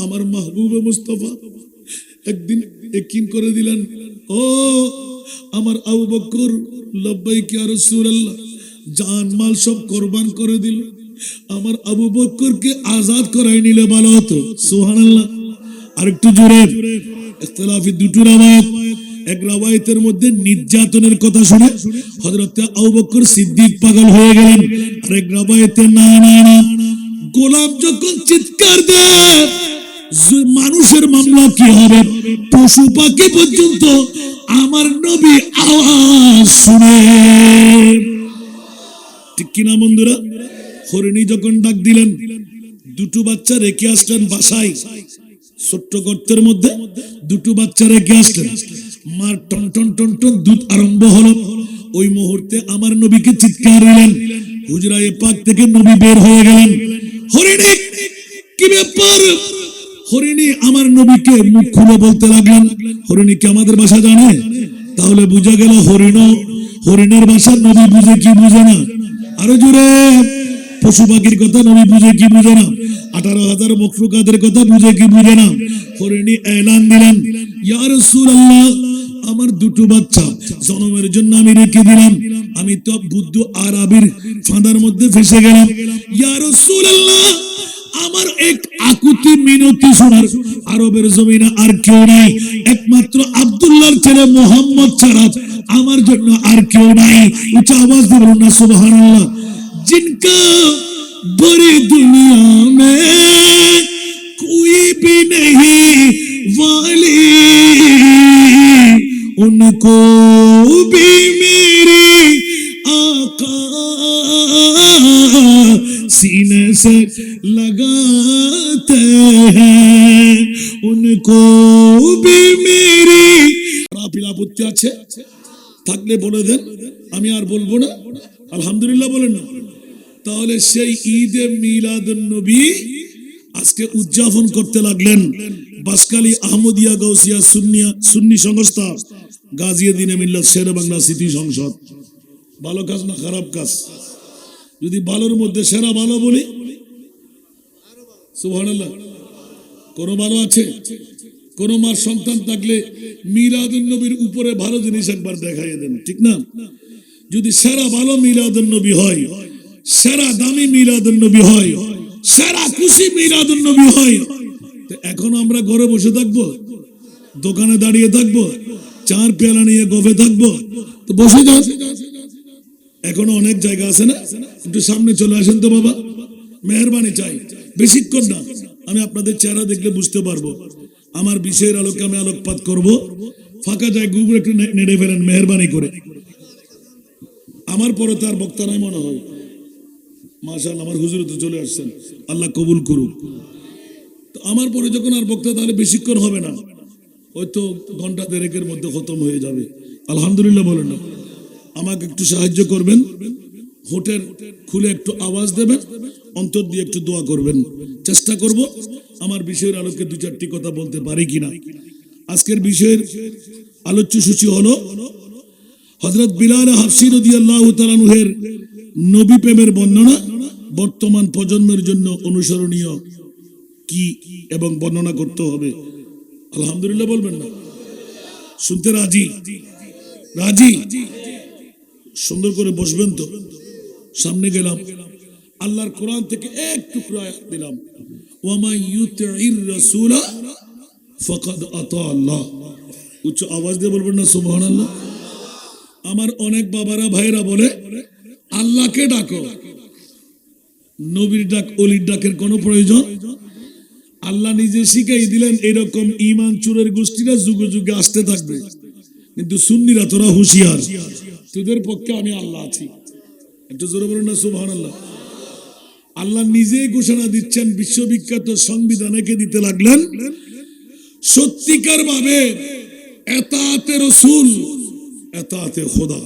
আমার মাহবুবে মুস্তাফা একদিন ইয়াকিন করে দিলেন, ও আমার আবু বকর, লব্বাইক ইয়া রাসূলুল্লাহ, জান মাল সব কুরবান করে দিল, আমার আবু বকরকে আজাদ করাই নিলে ভালো হতো। সুবহানাল্লাহ। আরেকটু জোরে। ইখতিলাফি দুটো রাওয়ায়াত, এক রাওয়ায়াতের মধ্যে নির্যাতনের কথা শুনে হযরত আবু বকর সিদ্দিক পাগল হয়ে গেলেন, আরেক রাওয়ায়াতে না না না, গোলাম যখন চিৎকার দেয় মানুষের মামলা কি হবে, পশু পাখি পর্যন্ত আমার নবী আওয়াজ শুনে। ঠিক কিনা বন্ধুরা? হরিণী যখন ডাক দিলেন, দুটো বাচ্চা রেখে আসলেন বাসায়, ছোট্ট গর্তের মধ্যে দুটো বাচ্চা রেখে আসলেন, মার টন টন টন টন দুধ আরম্ভ হলো। ওই মুহূর্তে আমার নবীকে চিৎকার দিলেন, হুজরায়ে পাক থেকে নবী বের হয়ে গেলেন। হরিণী কি ব্যাপার? হরিণী আমার নবীকে মুখ খুলে বলতে লাগলেন। হরিণী কি আমাদের ভাষা জানে? তাহলে বুঝা গেল হরিণের ভাষা নবী বুঝে কি বুঝে না? আরো জোরে। পশু পাখির কথা নবী বুঝে কি বুঝে না? 18,000 মখলুকাতের কথা বুঝে কি বুঝে না? হরিণী এলান দিলেন, ইয়া রাসূলুল্লাহ, আমার দুটো বাচ্চা জন্মের জন্য আমি রেখে দিলাম, আমি তো বুদ্ধ আরবির ফাঁদার মধ্যে ফেসে গেলাম। ইয়া রাসূলুল্লাহ, আমার এক আকুতি মিনতি শোনার আরবের জমিনে আর কেউ নাই, একমাত্র আব্দুল্লাহর ছেলে মুহাম্মদ ছাড়া আমার জন্য আর কেউ নাই। উচ্চ আওয়াজ দিয়ে বলুন না সুবহানাল্লাহ। जिनका बड़ी दुनिया में कोई भी नहीं वाली, उनको भी मेरे आका सीने से लगाते हैं, उनको भी मेरी পিলাপুত্তি আছে থাকলে বলে দেন, আমি আর বলবো না, আলহামদুলিল্লাহ বলেন না। তাহলে সেই ঈদে মিলাদুন নবী আজকে উদযাপন করতে লাগলেন বাসকালী আহমদিয়া গাউসিয়া সুন্নি সংস্থা গাজিয়াদিনে মিল্লাত শেরে বাংলা স্মৃতি সংসদ। ভালো কাজ না খারাপ কাজ? যদি ভালোর মধ্যে সেরা ভালো বলি, সুবহানাল্লাহ। কোন ভালো আছে? কোন মার সন্তান থাকলে মিলাদুন নবীর উপরে ভালো জিনিস একবার দেখাইয়ে দেন, ঠিক না? যদি সেরা ভালো মিলাদুন নবী হয়, সেরা দামি মিলাদুন নবী হয়, সেরা খুশি মিলাদুন নবী হয়, তো এখন আমরা ঘরে বসে থাকবো, দোকানে দাঁড়িয়ে থাকবো, চার পেয়ালা নিয়ে গফে থাকবো? তো বসে যান, এখনো অনেক জায়গা আছে না? একটু সামনে চলে আসেন তো বাবা, মেহেরবানি চাই, বেশিক্ষণ না, আমি আপনাদের চেহারা দেখলে বুঝতে পারবো। আমার বিষয়ের আলোকে আমি আলোকপাত করব, ফাঁকা জায়গাগুলো একটু নেড়ে ফেলেন মেহেরবানি করে। আমার পরে তার বক্তা নাই মনে হয়, মাশাআল্লাহ আমার হুজুর তো চলে আসছেন, আল্লাহ কবুল করুক। তো আমার পরে যখন আর বক্তা, তাহলে বেশিক্ষণ হবে না, হয়তো ঘন্টা দেড়েকের মধ্যে খতম হয়ে যাবে। আলহামদুলিল্লাহ বলেন না? আমাকে একটু সাহায্য করবেন, হোটেল খুলে একটু আওয়াজ দেবেন, অন্তর দিয়ে একটু দোয়া করবেন। চেষ্টা করব আমার বিষয়ের আলোকে দু চারটি কথা বলতে পারি কিনা। আজকের বিষয়ের আলোচ্য সূচি হলো হযরত বিলাল হাবশী রাদিয়াল্লাহু তাআলা আনহুর নবী প্রেমের বর্ণনা বর্তমান প্রজন্মের জন্য অনুসরণীয় কি এবং বর্ণনা করতে হবে। আলহামদুলিল্লাহ বলবেন না? শুনতে রাজি? রাজি? সুন্দর করে বসবেন তো। সামনে গেলাম, আল্লাহর কোরআন থেকে এক টুকরা আয়াত দিলাম, ওয়ামা ইউতির রাসূলা ফাকাদ আতা আল্লাহ। উচ্চ আওয়াজ দিয়ে বলবেন না সুবহানাল্লাহ? আমার অনেক বাবারা ভাইরা বলে আল্লাহকে ডাকো, নবীর ডাক ওলির ডাকের কোনো প্রয়োজন? আল্লাহ নিজে শিখাই দিলেন এরকম ঈমান চোরের গোষ্ঠীরা যুগে যুগে আসতে থাকবে, কিন্তু সুন্নিরা তোরা হুঁশিয়ার, তোদের পক্ষে আমি আল্লাহ আছি। একটু জোরে বলুন না সুবহানাল্লাহ। আল্লাহ নিজেই ঘোষণা দিচ্ছেন, বিশ্ববিখ্যাত সংবিধানকে দিতে লাগলেন সত্যিকার ভাবে এতাতে রাসূল এতাতে খোদা।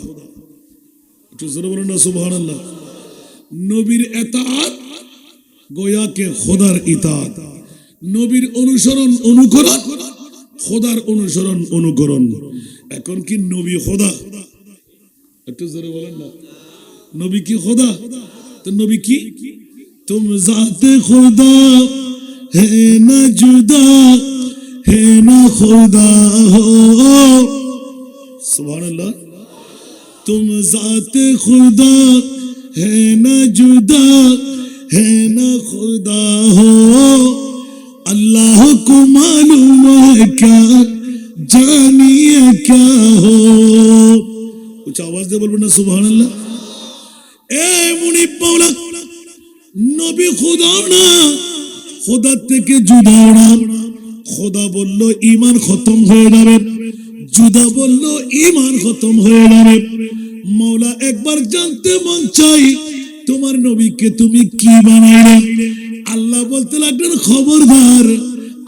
একটু জোরে বলুন না সুবহানাল্লাহ। নবীর এতাত গোয়াকে খোদার ইতাত, নবীর অনুসরণ অনুকরণ, খোদার অনুসরণ অনুকরণ। এখন কি নবী খোদা? একটু জোরে বলেন না, নবী কি খোদা? তো নবী কি? তুম জাতে খোদা है न जुदा है न खुदा हो। सुभान अल्लाह। तुम ज़ात खुदा है न जुदा है न खुदा हो। अल्लाह को मालूम है क्या जानिए क्या हो। कुछ आवाज दे बोलबो ना सुभान अल्लाह। ए मुनीब माওলা, নবী খোদাও না, খোদা থেকে জুদাও না। খোদা বলল ঈমান খতম হয়ে যাবে, জুদা বলল ঈমান খতম হয়ে যাবে। মাওলা একবার জানতে মন চাই তোমার নবীকে তুমি কি বানাইলে। আল্লাহ বলতে লাগলেন খবরদার,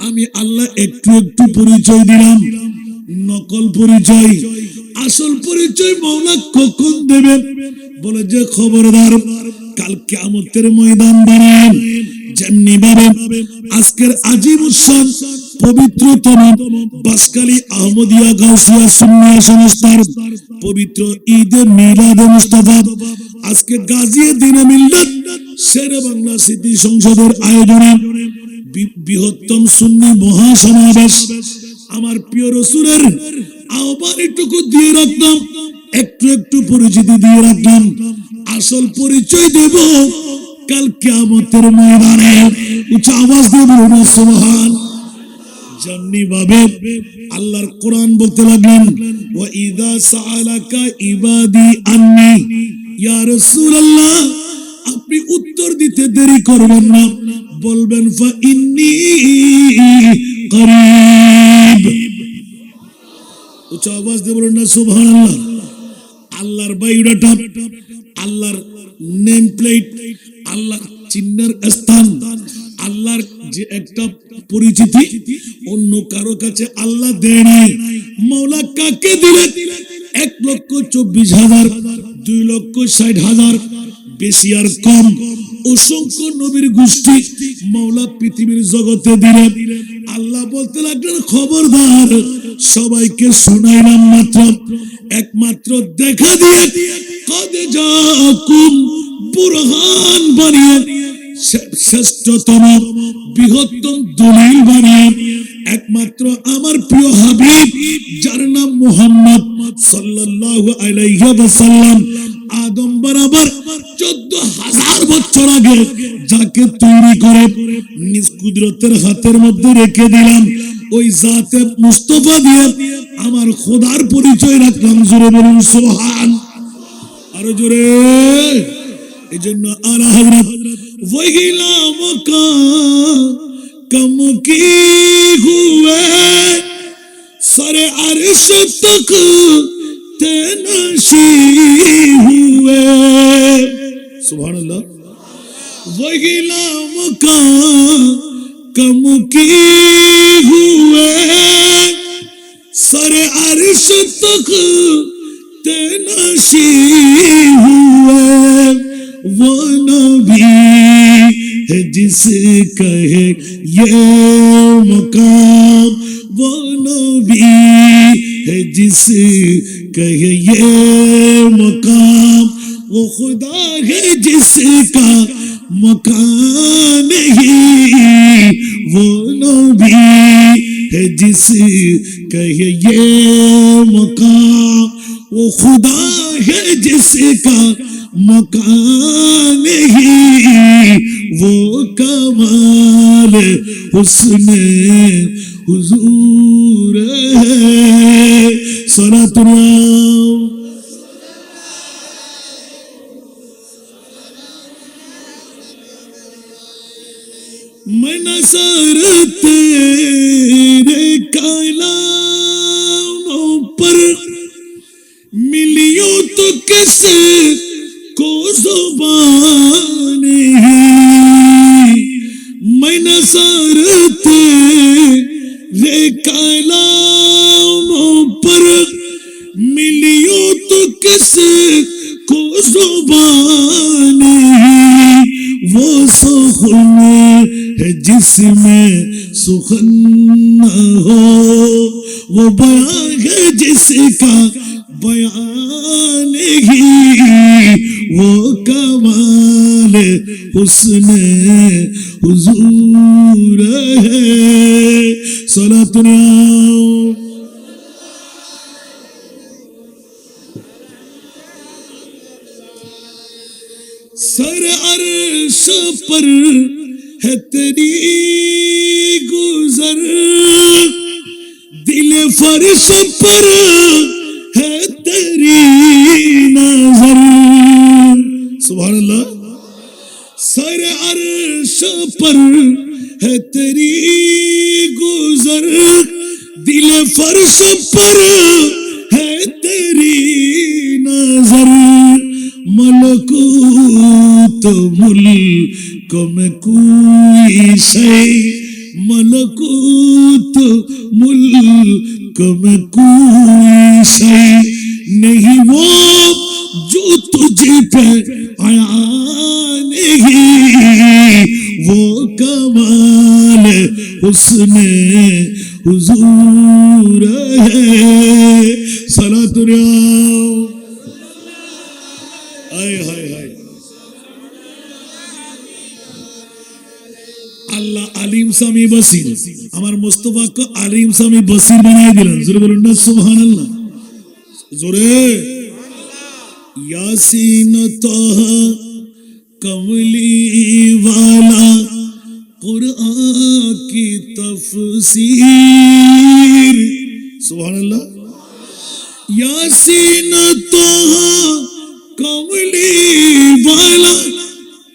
আমি আল্লাহ একটু একটু পরিচয় দিলাম, নকল পরিচয়। আসল পরিচয় মাওলা কখন দেবে? বলে যে খবরদার, কাল কিয়ামতের ময়দান বানান যেমনি ভাবে আজকের আজিম উৎসব পবিত্রতম বাসকালী আহমদিয়া গাউসিয়া সুন্নিয়া সংস্থার পবিত্র ঈদে মিলাদে মুস্তাফা আজকে গাজীয়ে দিনে মিল্লাত শেরে বাংলা স্মৃতি সংসদের আয়োজনে বৃহত্তম সুন্নি মহাসমাবেশ। আমার প্রিয় রাসূলের আহ্বানটুকু দিয়ে রাখলাম, একটু একটু পরিচিতি দিয়ে রাখলাম। আসল পরিচয় দেব কাল কিয়ামতের ময়দানে। উচ্চ আওয়াজ দিয়ে বলুন সুবহান। যেমনি ভাবে আল্লাহর কোরআন বলতে লাগলেন, ওয়া ইযা সাআলাকা ইবাদি আন্নি, ইয়া রাসূলুল্লাহ আপনি উত্তর দিতে দেরি করবেন না, বলবেন ফা ইন্নী করিব। উচ্চ আওয়াজ দিয়ে বলুন না সুবহানাল্লাহ। আল্লাহর বায়োডাটা, আল্লাহর নেম প্লেট, আল্লাহর চিহ্নের স্থান, আল্লাহর যে একটা পরিচিতি অন্য কারো কাছে আল্লাহ দেয় নাই। মাওলা কাকে দিলেন? 1,24,000, 2,60,000, বেশি আর কম অসংখ্য নবীর গোষ্ঠী মাওলা পৃথিবীর জগতে দিলেন। আল্লাহ বলতে লাগলেন খবরদার, সবাইকে শোনাইলাম মাত্র, একমাত্র দেখা দিয়ে কদ জাকুম বুরহান বানিয়ে, শ্রেষ্ঠতম বৃহত্তম দলিল বানিয়ে একমাত্র আমার প্রিয় হাবিব যার নাম মুহাম্মদ সাল্লাল্লাহু আলাইহি ওয়াসাল্লাম আদম বরাবর 14,000 বছর আগে যাকে তৈরি করে নিজ কুদরতের হাতের মধ্যে রেখে দিলাম, ওই জাতে মুস্তাফা দিয়ে আমার খোদার পরিচয় রাখলাম। জোরে বলুন সুবহান। আরো জোরে। এই জন্য আলা হযরত ওহিলা মাকাম কি হুয়ে সরে আরশ তক তেনশি হুয়ে। সুবহানাল্লাহ। ওহিলা মাকাম কি হুয়ে সরে আরশ তক तेनाशी हुए। वो नबी है जिसका है ये मकाम, वो नबी है जिसका है ये मकाम, वो खुदा है जिसका मकान नहीं, वो नबी है जिसका है ये मकाम, वो खुदा है जिसका मकान ही, वो कमाल हुस्न हुजूर है। सलातुल्लाह। मैं नज़र तेरे कलामों पर मिलियो तो कैसे को ज़ुबान है। मैं नज़र तेरे कलामों पर मिलियो तो कैसे को ज़ुबान है। वो सुखन है जिसमें सुखन न हो, वो बयां है जिसका बयान ही वो कमाल हुस्न हुजूर है। सलातुन सर अर्श पर है तेरी गुजर, दिल फर्श पर है तेरी नजर। सुभान अल्लाह। सर अर्श पर है तेरी गुजर, दिल फर्श पर है तेरी नजर। मलकूत मुल्क में कोई शै, मलकूत मुल्क में कोई शै नहीं वो जो तुझे पे आया नहीं, वो कमाल हुस्न हुजूर है। सलातुन हाय हाय हाय। আল্লাহ আলিম সামি বসির, আমার মুস্তাফাকে আলিম সামি বসির বানিয়ে দিলেন। জোরে বলুন না সুবহানাল্লাহ। জোরে। ইয়াসিন তাহা কমলি वाला कुरान की तफसीर। सुबहानल्लाह। यासीन ताहा कमली वाला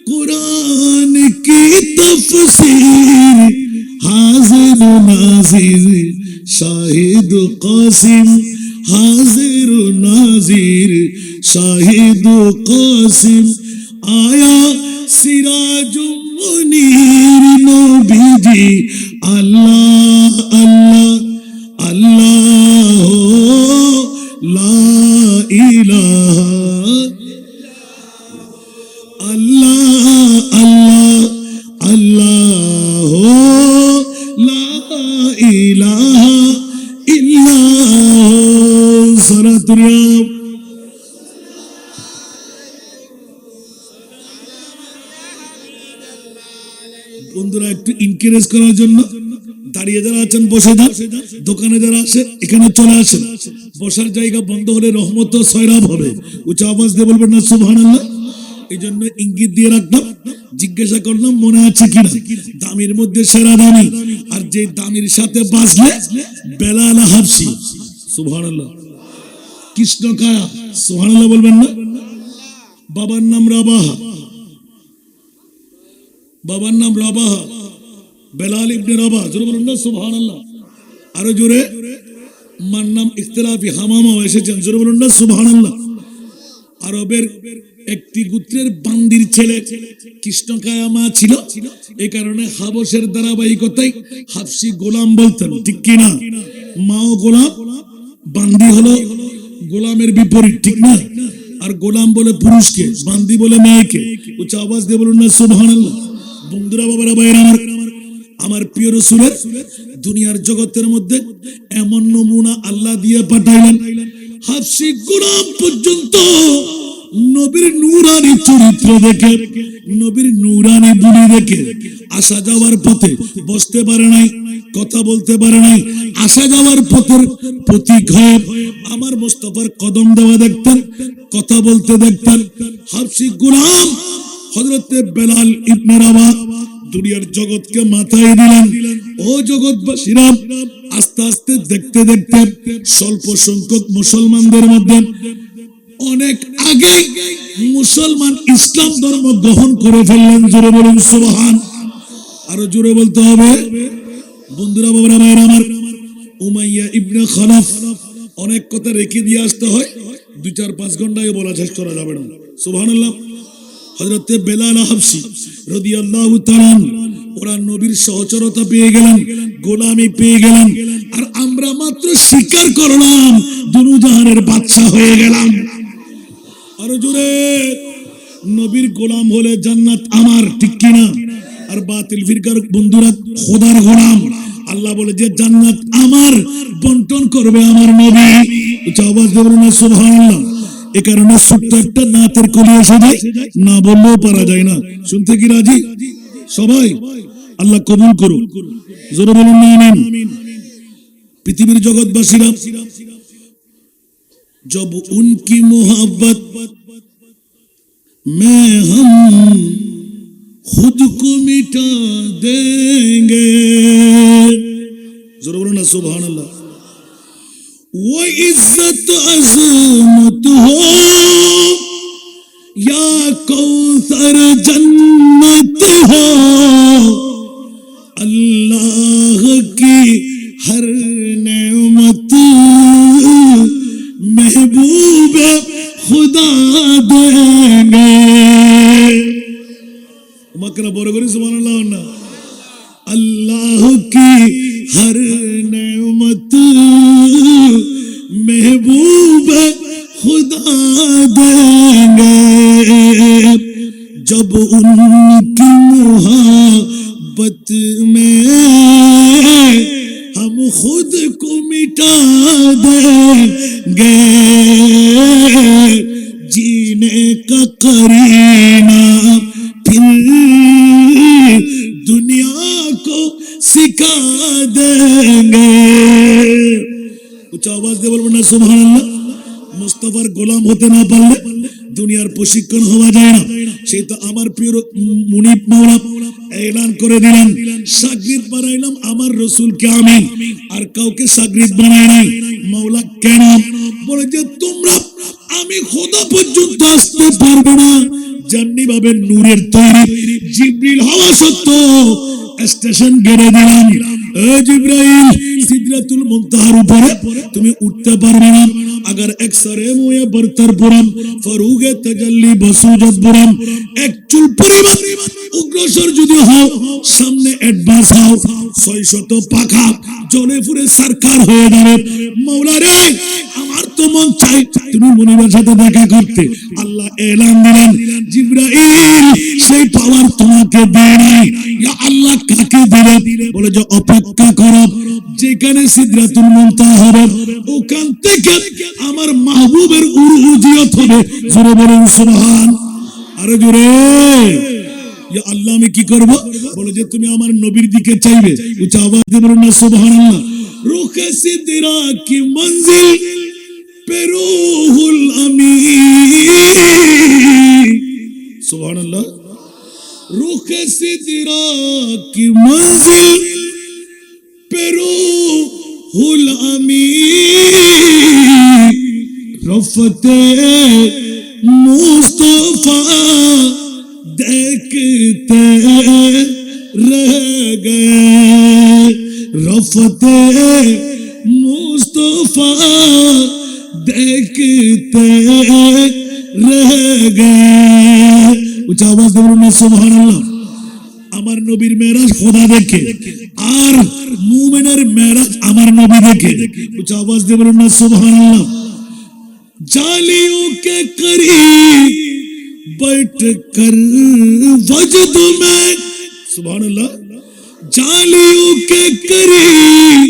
कुरान की तफसीर, हाजिर नाजिर शाहिद कासिम, हाजिर नाजिर शाहिद कासिम। आया सिराज मुनीर नबीजी, अल्लाह अल्लाह अल्लाह ला इलाहा अल्लाह अल्लाह अल्लाह ला इलाहा इल्लाह। सलातुन বন্ধুরা একটু ইনকারেজ করার জন্য দাঁড়িয়ে যারা আছেন বসে যান, দোকানে যারা আসে এখানে চলে আসেন। বসার জায়গা বন্ধ হলে রহমত সয়রাব হবে। উচ্চ আওয়াজ দিয়ে বলবেন না সুবহানাল্লাহ। এই জন্য ইঙ্গিত দিয়ে রাখলাম, জিজ্ঞাসা করলাম মনে আছে কিনা। দামির মধ্যে সেরা দামি, আর যে দামির সাথে বাজলে বেলাল হাবশি। সুবহানাল্লাহ। কৃষ্ণ কায়া। সুবহানাল্লাহ বলবেন না। বাবার নাম রাবাহা, বাবার নাম রাবাহা, বেলাল ইবনে রাবাহ। জোরে বলুন না সুবহানাল্লাহ। আরো জোরে। মার নাম ইখতিলাফি হামামা এসেছেন। জোরে বলুন না সুবহানাল্লাহ। আরবের একটি গোত্রের বান্দির ছেলে কৃষ্ণকায়া মা ছিল, এই কারণে হাবশের ধারাবাহিকতায় হাবশি গোলাম বলতেন। ঠিক কিনা? মাও গোলাম, বান্দি হলো গোলামের বিপরীত। ঠিক না? আর গোলাম বলে পুরুষকে, বান্দি বলে মেয়েকে। উচ্চ আওয়াজ দিয়ে বলুন না সুবহানাল্লাহ। বন্ধুরা, বাবারা, ভাইয়েরা আমার প্রিয় রাসূলের দুনিয়ার জগতের মধ্যে এমন নমুনা আল্লাহ দিয়ে পাঠাইলেন, হাবশি গোলাম পর্যন্ত নবীর নূরানি চরিত্র দেখে, নবীর নূরানি বুড়ি দেখে আসা যাওয়ার পথে বসতে পারে নাই, কথা বলতে পারে নাই। আসা যাওয়ার পথের প্রতীক হয়ে আমার মুস্তাফার কদম দেওয়া দেখতেন, কথা বলতে দেখতেন। হাবশি গোলাম হযরতে বেলাল ইবনে রাবাহ দুনিয়ার জগৎকে মাথায় দিলেন। ও জগৎবাসীরা, আস্তে আস্তে দেখতে দেখতে স্বল্প সংখ্যক মুসলমানদের মধ্যে অনেক আগে মুসলমান ইসলাম ধর্ম গ্রহণ করে ফেললেন। জোরে বলুন সুবহান। আরো জোরে বলতে হবে। বন্ধুরা, বাবারা, ভাইরা আমার, উমাইয়া ইবনে খালাফ, অনেক কথা রেখে দিয়ে আসতে হয়, 2-4-5 ঘন্টায় বলা শেষ করা যাবে না। সুবহানাল্লাহ। হযরতে বেলাল হাবশি রাদিয়াল্লাহু তাআলা ওরা নবীর সহচরতা পেয়ে গেলেন, গোলামি পেয়ে গেলেন, আর আমরা মাত্র স্বীকার করলাম, দুনিয়ার বাদশা হয়ে গেলাম। আরো জোরে। নবীর গোলাম হলে জান্নাত আমার। ঠিক কিনা? আর বাতিল ফিরকার বন্ধুরা খোদার গোলাম। আল্লাহ বলে যে জান্নাত আমার, বন্টন করবে আমার নবী। উচ্চ আওয়াজ দিয়ে বলুন না সুবহানাল্লাহ। এ কারণে ছোট্ট একটা নাতের কলি এসে যায়, না বললেও পারা যায় না। শুনতে কি রাজি সবাই? আল্লাহ কবুল করুন, জোরে বলুন না আমিন। পৃথিবীর জগৎবাসীরা जब उनकी मोहब्बत में हम खुद को मिटा देंगे, जरूर बोलो ना सुभान अल्लाह। वो इज्जत अजमत हो या कौसर जन्नत हो, अल्लाह की हर नेमत महबूब खुदा देंगे। मकरा बोलो करी सुभान अल्लाह ना। अल्लाह की हर नेमत महबूब खुदा देंगे, जब उनकी मोहब्बत में हम खुद को मिटा देंगे, जीने का करीना फिर दुनिया को सिखा देंगे। उच्च आवाज दे बोलबो ना सुबहानाल्लाह। मुस्तफार গোলাম হতে না পারলে দুনিয়ার প্রশিক্ষণ হওয়া যায় না। সেই তো আমার প্রিয় মুনিব মাওলা এলান করে দিলেন, সাগরিদ বানাইলাম আমার রাসূলকে আমি, আর কাউকে সাগরিদ বানাই নাই। মাওলা কেন? বলে যে তোমরা আমি খোদা পর্যন্ত আসতে পারবে না, যেমনি ভাবে নূরের তৈরি জিবরিল হওয়া সত্ত্বেও স্টেশন গেড়ে দিলাম। এ জিবরাইল, সিদরাতুল মুনতাহার উপরে তুমি উঠতে পারবে না। अगर एक सरे मुए बरतर पुरम फरूगे तजल्ली बसूजत पुरम एक चुल परिमाण उग्रसर जुदी हो सामने एडवांस हो 600 पाखा জলে পুরে সরকার হয়ে যাবে। মাওলা রে, আমার তো মন চাই তুমি মুনিবের সাথে দেখা করতে। আল্লাহ এলান দিলেন, জিবরাইল সেই পাওয়ার তোমাকে দেয় নাই। ইয়া আল্লাহ কাকে দিলেন? বলে যে অপেক্ষা করো, যেখানে সিদরাতুল মুনতাহা হবে ওখান থেকে আমার মাহবুবের উরুজিয়ত হবে। জোরে বলুন সুবহান। আরে জোরে। ইয়া আল্লাহ আমি কি করব? বলে যে তুমি আমার নবীর দিকে চাইবে। উচ্চ আওয়াজ দিয়ে বলুন না সুবহানাল্লাহ। রুখে সিদরা কি মঞ্জিল पे रूहुल अमीन, सुबहानल्लाह। रुखे सिदरा की मंजिल पे रूहुल अमीन, रफ़ते मुस्तफा देखते रह गए, रफ़ते मुस्तफा देखते रह गए। उच्च आवाज दे बोलুন সুবহানাল্লাহ। আমার নবীর মেরাজ খোদা দেখে, আর মুমিনের মেরাজ আমার নবী দেখে। উচ্চ আওয়াজ দিয়ে বলুন না সুবহানাল্লাহ। जालियों के करीब बैठ कर वजद में, सुबहानल्लाह। जालियों के करीब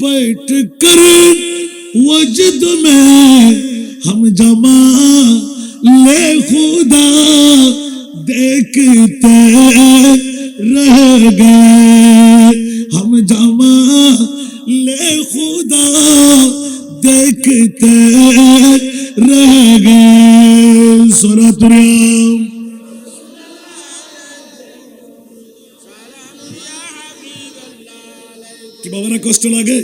बैठ कर वजद में हम जमा ले खुदा देखते रह गए, हम जमा ले खुदा देखते रह गए। सोरातुरियाम কি বাবারা কষ্ট লাগে?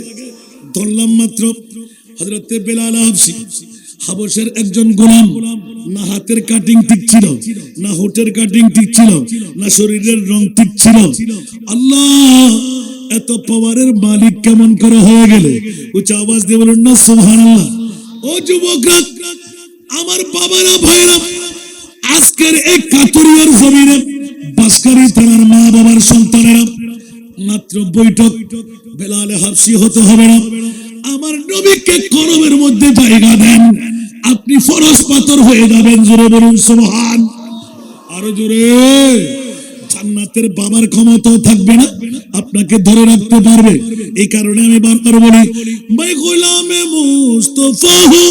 ধরলাম মাত্র হযরতে বেলাল হাবশী, হাবশের একজন গোলাম। না হাতের কাটিং ঠিক ছিল, না হোটের কাটিং ঠিক ছিল, না শরীরের রং ঠিক ছিল। আল্লাহ এত পাওয়ারের মালিক কেমন করে হয়ে গেলে? উচ্চ আওয়াজ দিয়ে বলুন না সুবহানাল্লাহ। ও যুবকরা, আমার বাবারা, ভাইরা, আজকের এই কাতুরিয়ার জমিনে বাসকারী থানার মা বাবার সন্তানেরা মাত্র বৈঠক বেলাল হাবশী হতে হবে না। আমার নবীকে কলবের মধ্যে জায়গা দেন, আপনি ফরজ পাথর হয়ে যাবেন। জোরে বলুন সুবহান। আরো জোরে। জান্নাতের বাবার ক্ষমতাও থাকবে না, আপনাকে ধরে রাখতে পারবে। এই কারণে আমি বারবার বলি, मैं गुलाम मुस्तफा हूं,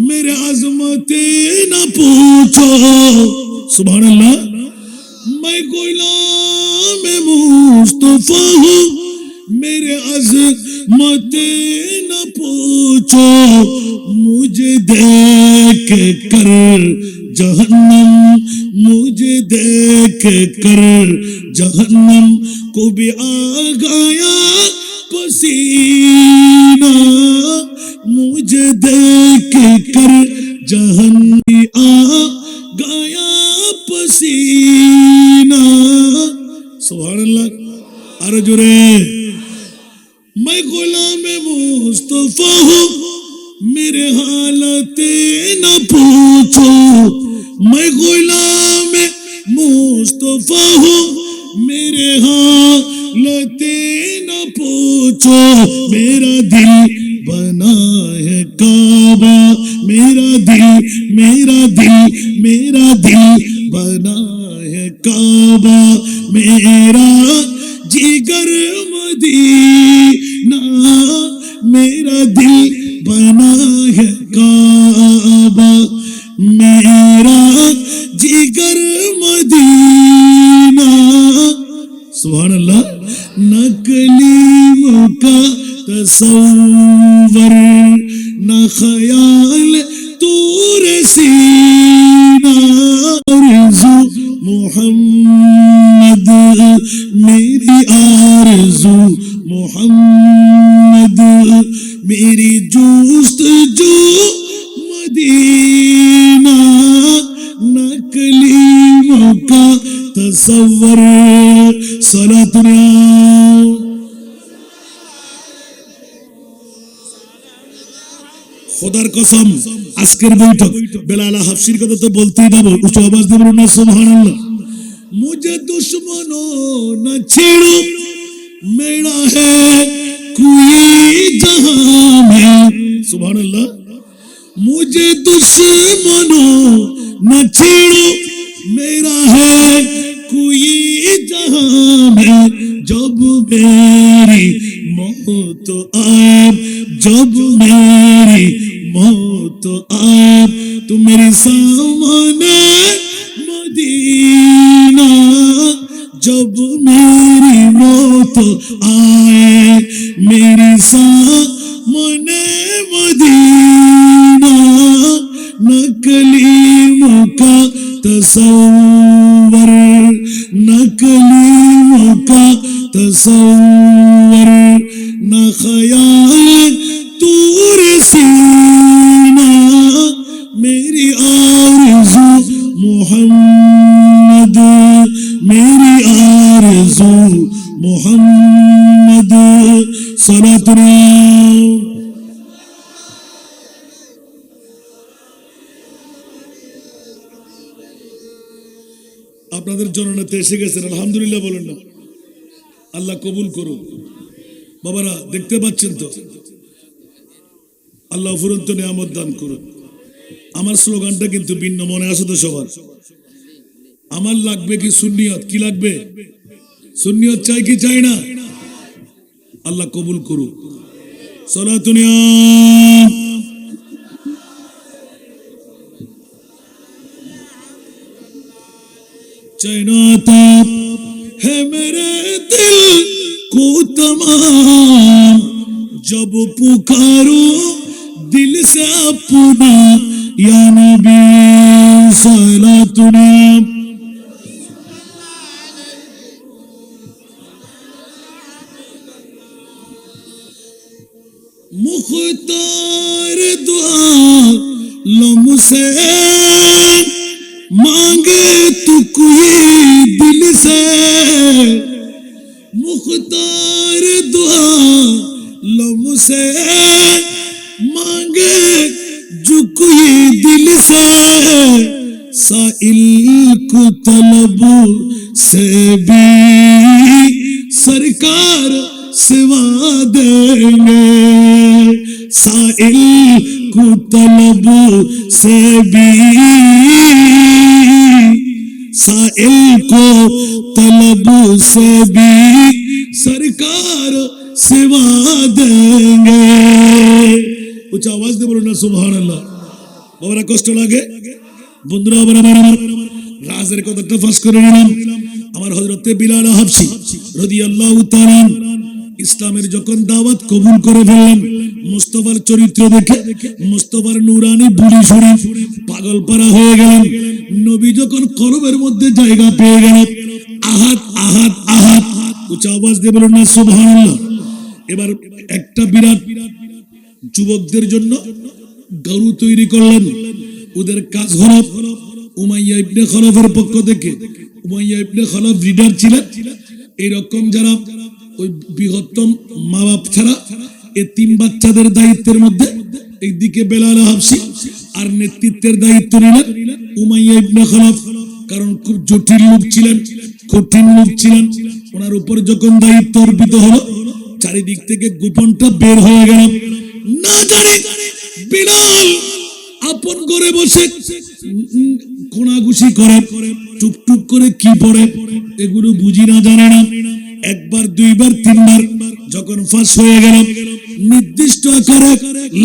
मेरे अजमते न पूछो। सुभान अल्लाह। मैं गुलाम मुस्तफा हूं, मेरे अजमते न पूछो। मुझे देख कर जहन्नम, मुझे देख कर जहन्नम को भी आ गया पसीना। मुझे देख कर जहन्नम आ गया पसीना। सुभान अल्लाह। अरे जोरे। मैं गुलाम मुस्तफा हूं, मेरे हालते न पूछो। मैं गुलाम मुस्तफा हूं, मेरे हालते न पूछो। मेरा दिल बना है काबा, मेरा दिल, मेरा दिल, मेरा दिल बना है काबा। मेरा जिगर मदीना, मेरा दिल बना है काबा। मेरा जिगर मदीना। सुभान अल्लाह। नकलीमों का तसव्वुर न ख्याल तूर सीना। आरज़ू मोहम्मद मेरी आरज़ू मोहम्मद, मेरी जुस्तजू मदीना। नकलीमों का तसव्वुर। सलातुन খোদার কসম, আজকের বৈঠক বেলাল হাফসির কথা তো বলতেই না, উচ্চ আওয়াজ দিয়ে বলুন না সুবহানাল্লাহ। मुझे दुश्मनों न छेड़ो, मेरा है कोई जहां में। सुभान अल्लाह। मुझे दुश्मनों न छेड़ो, मेरा है कोई जहां में। जब मेरी मौत आए, जब मेरी मौत आए, तो मेरे सामने मदीना। जब मेरी मौत आए, मेरे सामने मदीना। नकलीमों का तसव्वुर, नकलीमों का तसव्वुर न ख्याल तूर सीना। मेरी आरज़ू मोहम्मद, मेरी आरज़ू मोहम्मद। सलातुन। আপনাদের জননেতা এসে গেছেন, আলহামদুলিল্লাহ বলেন না। আল্লাহ কবুল করুন। বাবারা দেখতে পাচ্ছেন তো, আল্লাহ ফুরন্ত নিয়ামত দান করুন। আমার স্লোগানটা কিন্তু ভিন্ন, মনে আছে তো সবার? আমার লাগবে কি সুন্নিয়ত? কি লাগবে? সুন্নিয়ত চাই কি চাই না? আল্লাহ কবুল করুন। সালাতুন चाहता है मेरे दिल को तमाम, जब पुकारो दिल से अपना, या नबी सलातुन। मुख्तार दुआ लम्से मांगे तू कोई दिल से। मुख्तार दुआ लम्से मांगे जो कोई दिल से। साइल को तलब से भी सरकार सिवा देंगे। साइल को तलब से भी साइल को तलब से भी सरकार सेवा देंगे। कुछ आवाज दे बोलो ना सुभान अल्लाह। बाबा कष्ट लागे বন্ধুরা, আবার রাজের কথাটা ফাঁস করে নিলাম। আমার হযরতে বিলাল হাবশী রাদিয়াল্লাহু তাআলা ইসলামের যখন দাওয়াত কবুল করে ফেললেন, মুস্তাফার চরিত্র দেখে মুস্তাফার নুরানি বুড়ি শুনে পাগল পারা হয়ে গেলেন। নবী যখন কলবের মধ্যে জায়গা পেয়ে গেলেন, আহাদ আহাদ আহাদ, উচ্চ আওয়াজ দিয়ে বলুন না সুবহানাল্লাহ। এবার একটা বিরাট যুবকদের জন্য গরু তৈরি করলেন। ওদের কাজ হলো উমাইয়া ইবনে খলফের পক্ষ থেকে, উমাইয়া ইবনে খলফ লিডার ছিলেন। এইরকম যারা ওই বৃহত্তম মা বাপ ছাড়া এতিম বাচ্চাদের দায়িত্বের মধ্যে একদিকে বেলাল হাবশী আর নেতৃত্বের দায়িত্ব নিলেন উমাইয়া ইবনে খলফ। কারণ খুব জটিল লোক ছিলেন, কঠিন লোক ছিলেন। ওনার উপর যখন দায়িত্ব অর্পিত হলো, চারিদিক থেকে গোপনটা বের হয়ে গেল। না জানি বিলাল আপন করে বসে কোনাগুশি করে, টুকটুক করে কি পড়ে এগুলো বুঝি না, জানে না। একবার দুইবার তিনবার যখন ফাঁস হয়ে গেল, নির্দিষ্ট আকারে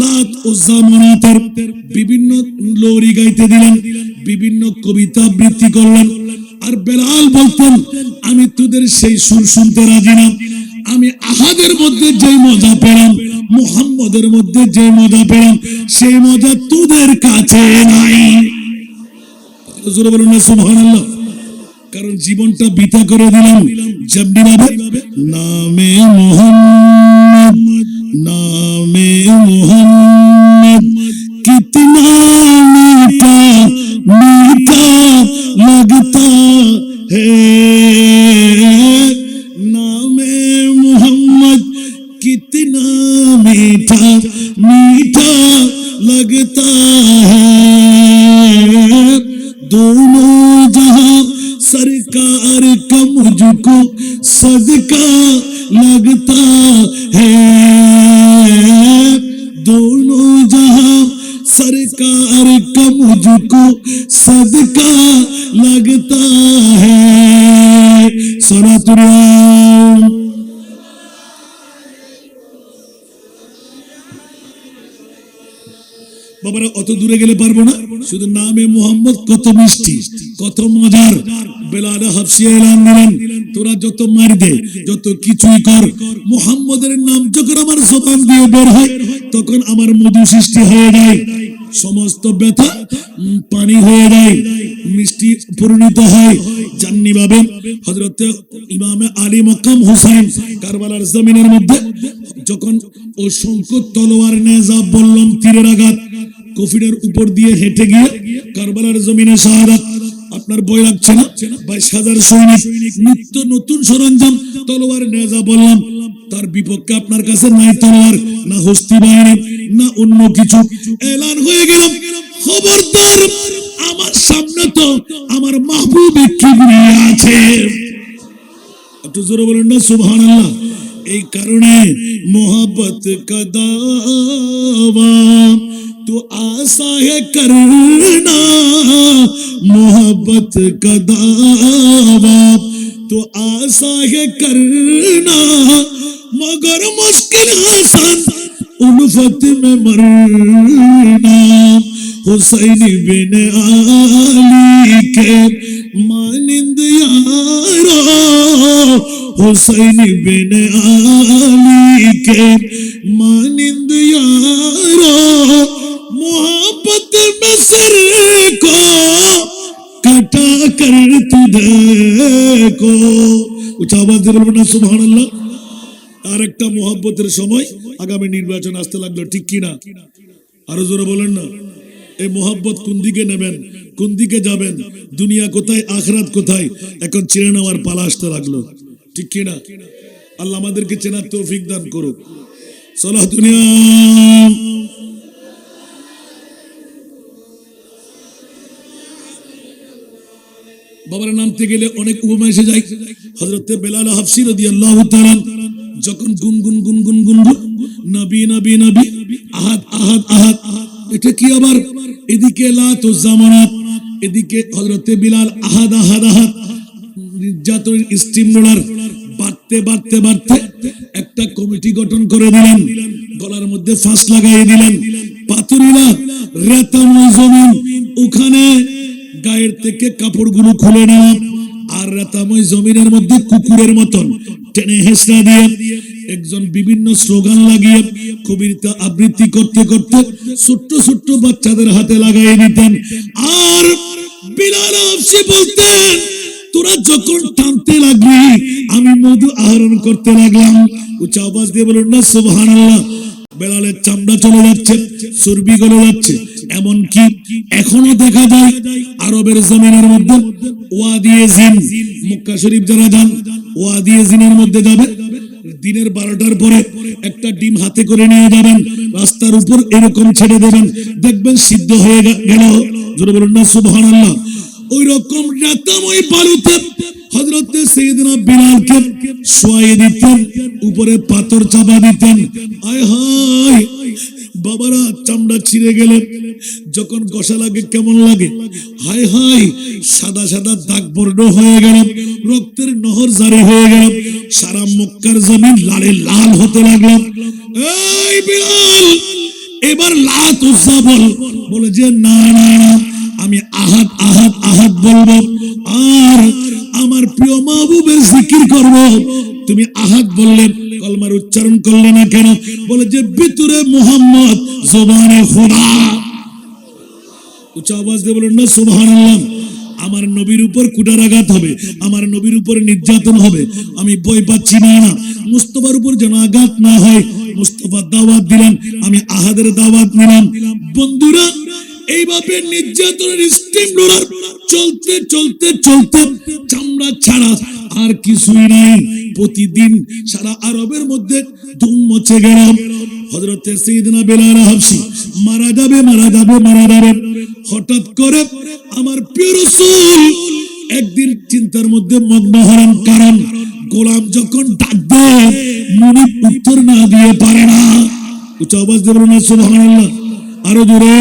লাত ও জামানাতের বিভিন্ন লোরি গাইতে দিলেন, বিভিন্ন কবিতা আবৃত্তি করলেন। আর বেলাল বলতেন, আমি তোদের সেই সুর শুনতে রাজি না। আমি আহাদের মধ্যে যে মজা পেলাম, মুহাম্মদের মধ্যে যে মজা পেলাম, সেই মজা তোদের কাছে নাই। বলুন না সুবহানাল্লাহ। কারণ জীবনটা বিতা করে দিলাম যেমনি ভাবে নামে মোহাম্মদ, নামে মোহাম্মদ কিতনা मीठा मीठा लगता है, नामे मोहम्मद कितना मीठा मीठा लगता है। दोनों जहां सरकार का मुझको सदका लगता है, दोनों जहां सरकार का मुझको सदका लगता है। सलातुल्लाह। বাবারা অত দূরে গেলে পারবো না, শুধু নামে মোহাম্মদ কত মিষ্টি, কত মজার। বেলাল হাবশী এলান দিলেন, তোরা যত মার দে, যত কিছুই কর, মোহাম্মদের নাম যখন আমার জবান দিয়ে বের হয়, তখন আমার মধু সৃষ্টি হয়ে যায়। সমস্ত ব্যথা পানি হয়ে যায়, মিষ্টি পরিণত হয়। জান্নি ভাবে হযরতে ইমামে আলী মাকাম হুসাইন কারবালার জমিনের মধ্যে যখন অসংখ্য তলোয়ার নেজা বললাম তীরের আঘাত কফিনের উপর দিয়ে হেঁটে গিয়ে কারবালার জমিনে শাহাদাত। আপনার ভয় লাগছে না? 22,000 সৈনিক, নিত্য নতুন সরঞ্জাম, তলোয়ার নেজা বললাম, তার বিপক্ষে আপনার কাছে নাই তলোয়ার, না হস্তি বাহিনী, না অন্য কিছু। এলান হয়ে গেল, খবরদার আমার সামনে তো আমার মাহবুব কিবরিয়া আছে। একটু জোরে বলেন না সুবহানাল্লাহ। এই কারণে মোহাব্বত কা দাওয়া तो आशा है करना, मोहब्बत का दावा तो आशा है करना, मगर मुश्किल हसन उल्फत में मरना। हुसैन बिन आली के मानिंद यारो, हुसैन बिन आली के मानिंद यारो, मोहब्बत में सर को कटा कर तू देखो। উচ্চ আওয়াজ দিয়ে বলবেন না সুবহানাল্লাহ। আর একটা মোহাব্বতের সময় আগামী নির্বাচন আসতে লাগলো, ঠিক কিনা? আরো জোরে বলেন না। এই মোহাব্বত কোন দিকে নেবেন, কোন দিকে যাবেন, দুনিয়া কোথায় আখিরাত কোথায়, এখন চেনে নেওয়ার পালা আসতে লাগলো, ঠিক কিনা? আল্লাহ আমাদেরকে চেনার তৌফিক দান করুক। সালাহ দুনিয়া। বাবার নামতে গেলে অনেক উপমা এসে যায়। হযরতে বেলাল হাবশী রাদিয়াল্লাহু তাআলা যখন গুনগুন গুনগুন গুনগুন নবী নবী নবী আহাদ আহাদ আহাদ, এটা কি আবার এদিকে লাত ও জামানাত, এদিকে হযরতে বিলাল আহাদ আহাদ আহাদ নির্যাতনের স্টিম রোলার বাড়তে বাড়তে বাড়তে একটা কমিটি গঠন করে দিলেন, গলার মধ্যে ফাঁস লাগাই দিলেন। পাথরিলা রেতাময় জমিন, ওখানে গায়ের থেকে কাপড়গুলো খুলে নেওয়া, আর রেতাময় জমিনের মধ্যে কুকুরের মতন টেনে হেসড়া দিয়ে একজন বিভিন্ন স্লোগান লাগিয়ে কবিতা আবৃত্তি করতে করতে ছোট্ট ছোট্ট বাচ্চাদের হাতে লাগাই দিতেন। আর বিলাল হাবশী বলতেন, তোরা যখন টানতে লাগলি আমি মধু আহরণ করতে লাগলাম। উচ্চ আওয়াজ দিয়ে বলুন না সুবহানাল্লাহ। বেলালের চামড়া চলে যাচ্ছে, চর্বি গলে যাচ্ছে। এমনকি এখনো দেখা যায় আরবের জমিনের মধ্যে ওয়াদিয়ে জিন, মক্কা শরীফ যারা যান ওয়াদিয়ে জিনের মধ্যে যাবে, দিনের 12টার পরে একটা ডিম হাতে করে নিয়ে যাবেন, রাস্তার উপর এরকম ছেড়ে দেবেন, দেখবেন সিদ্ধ হয়ে গেল। জোরে বলুন না সুবহানাল্লাহ। ওই রকম রাতাময় বালুতে হযরতে সাইয়েদনা বিলালকে শোয়াইয়ে দিতেন, উপরে পাথর চাপা দিতেন। আয় হায় বাবারা, চামড়া ছিঁড়ে গেলে যখন ঘষা লাগে কেমন লাগে, হায় হায় সাদা সাদা দাগ বর্ণ হয়ে গেল, রক্তের নহর জারি হয়ে গেল, সারা মক্কার জমিন লালে লাল হতে লাগলো। এই বিলাল এবার লাত উজ্জা বলে যে না না না, আমি আহাদ আহাদ আহাদ বলবো, আর আমার প্রিয় মাহবুবের জিকির করব। তুমি আহাদ বললে, কলমার উচ্চারণ করলে না কেন? বলে যে ভিতরে মুহাম্মদ, জবানে খোদা। উচ্চ আওয়াজ দিয়ে বলুন না সুবহানাল্লাহ। আমার নবীর উপর কুটারাঘাত হবে, আমার নবীর উপর নির্যাতন হবে, আমি ভয় পাচ্ছি না। মুস্তাফার উপর যেন আঘাত না হয়। মুস্তাফার দাওয়াত দিলেন, আমি আহাদের দাওয়াত নিলাম। বন্ধুরা, এইভাবে নির্যাতনের স্টিম রোলার চলতে চলতে চলতে চামড়া ছাড়া আর কিছুই নাই। প্রতিদিন সারা আরবের মধ্যে ধুম মচে গেল। হযরতে সাইয়েদনা বিলাল হাবশী মারা যাবে মারা যাবে মারা যাবে। হঠাৎ করে আমার প্রিয় রাসূল একদিন চিন্তার মধ্যে মগ্ন হলেন, কারণ গোলাম যখন ডাক দেয় মুনিব উত্তর না দিয়ে পারে না। উচ্চ আওয়াজ দিয়ে বলুন না সুবহানাল্লাহ। আরো জোরে।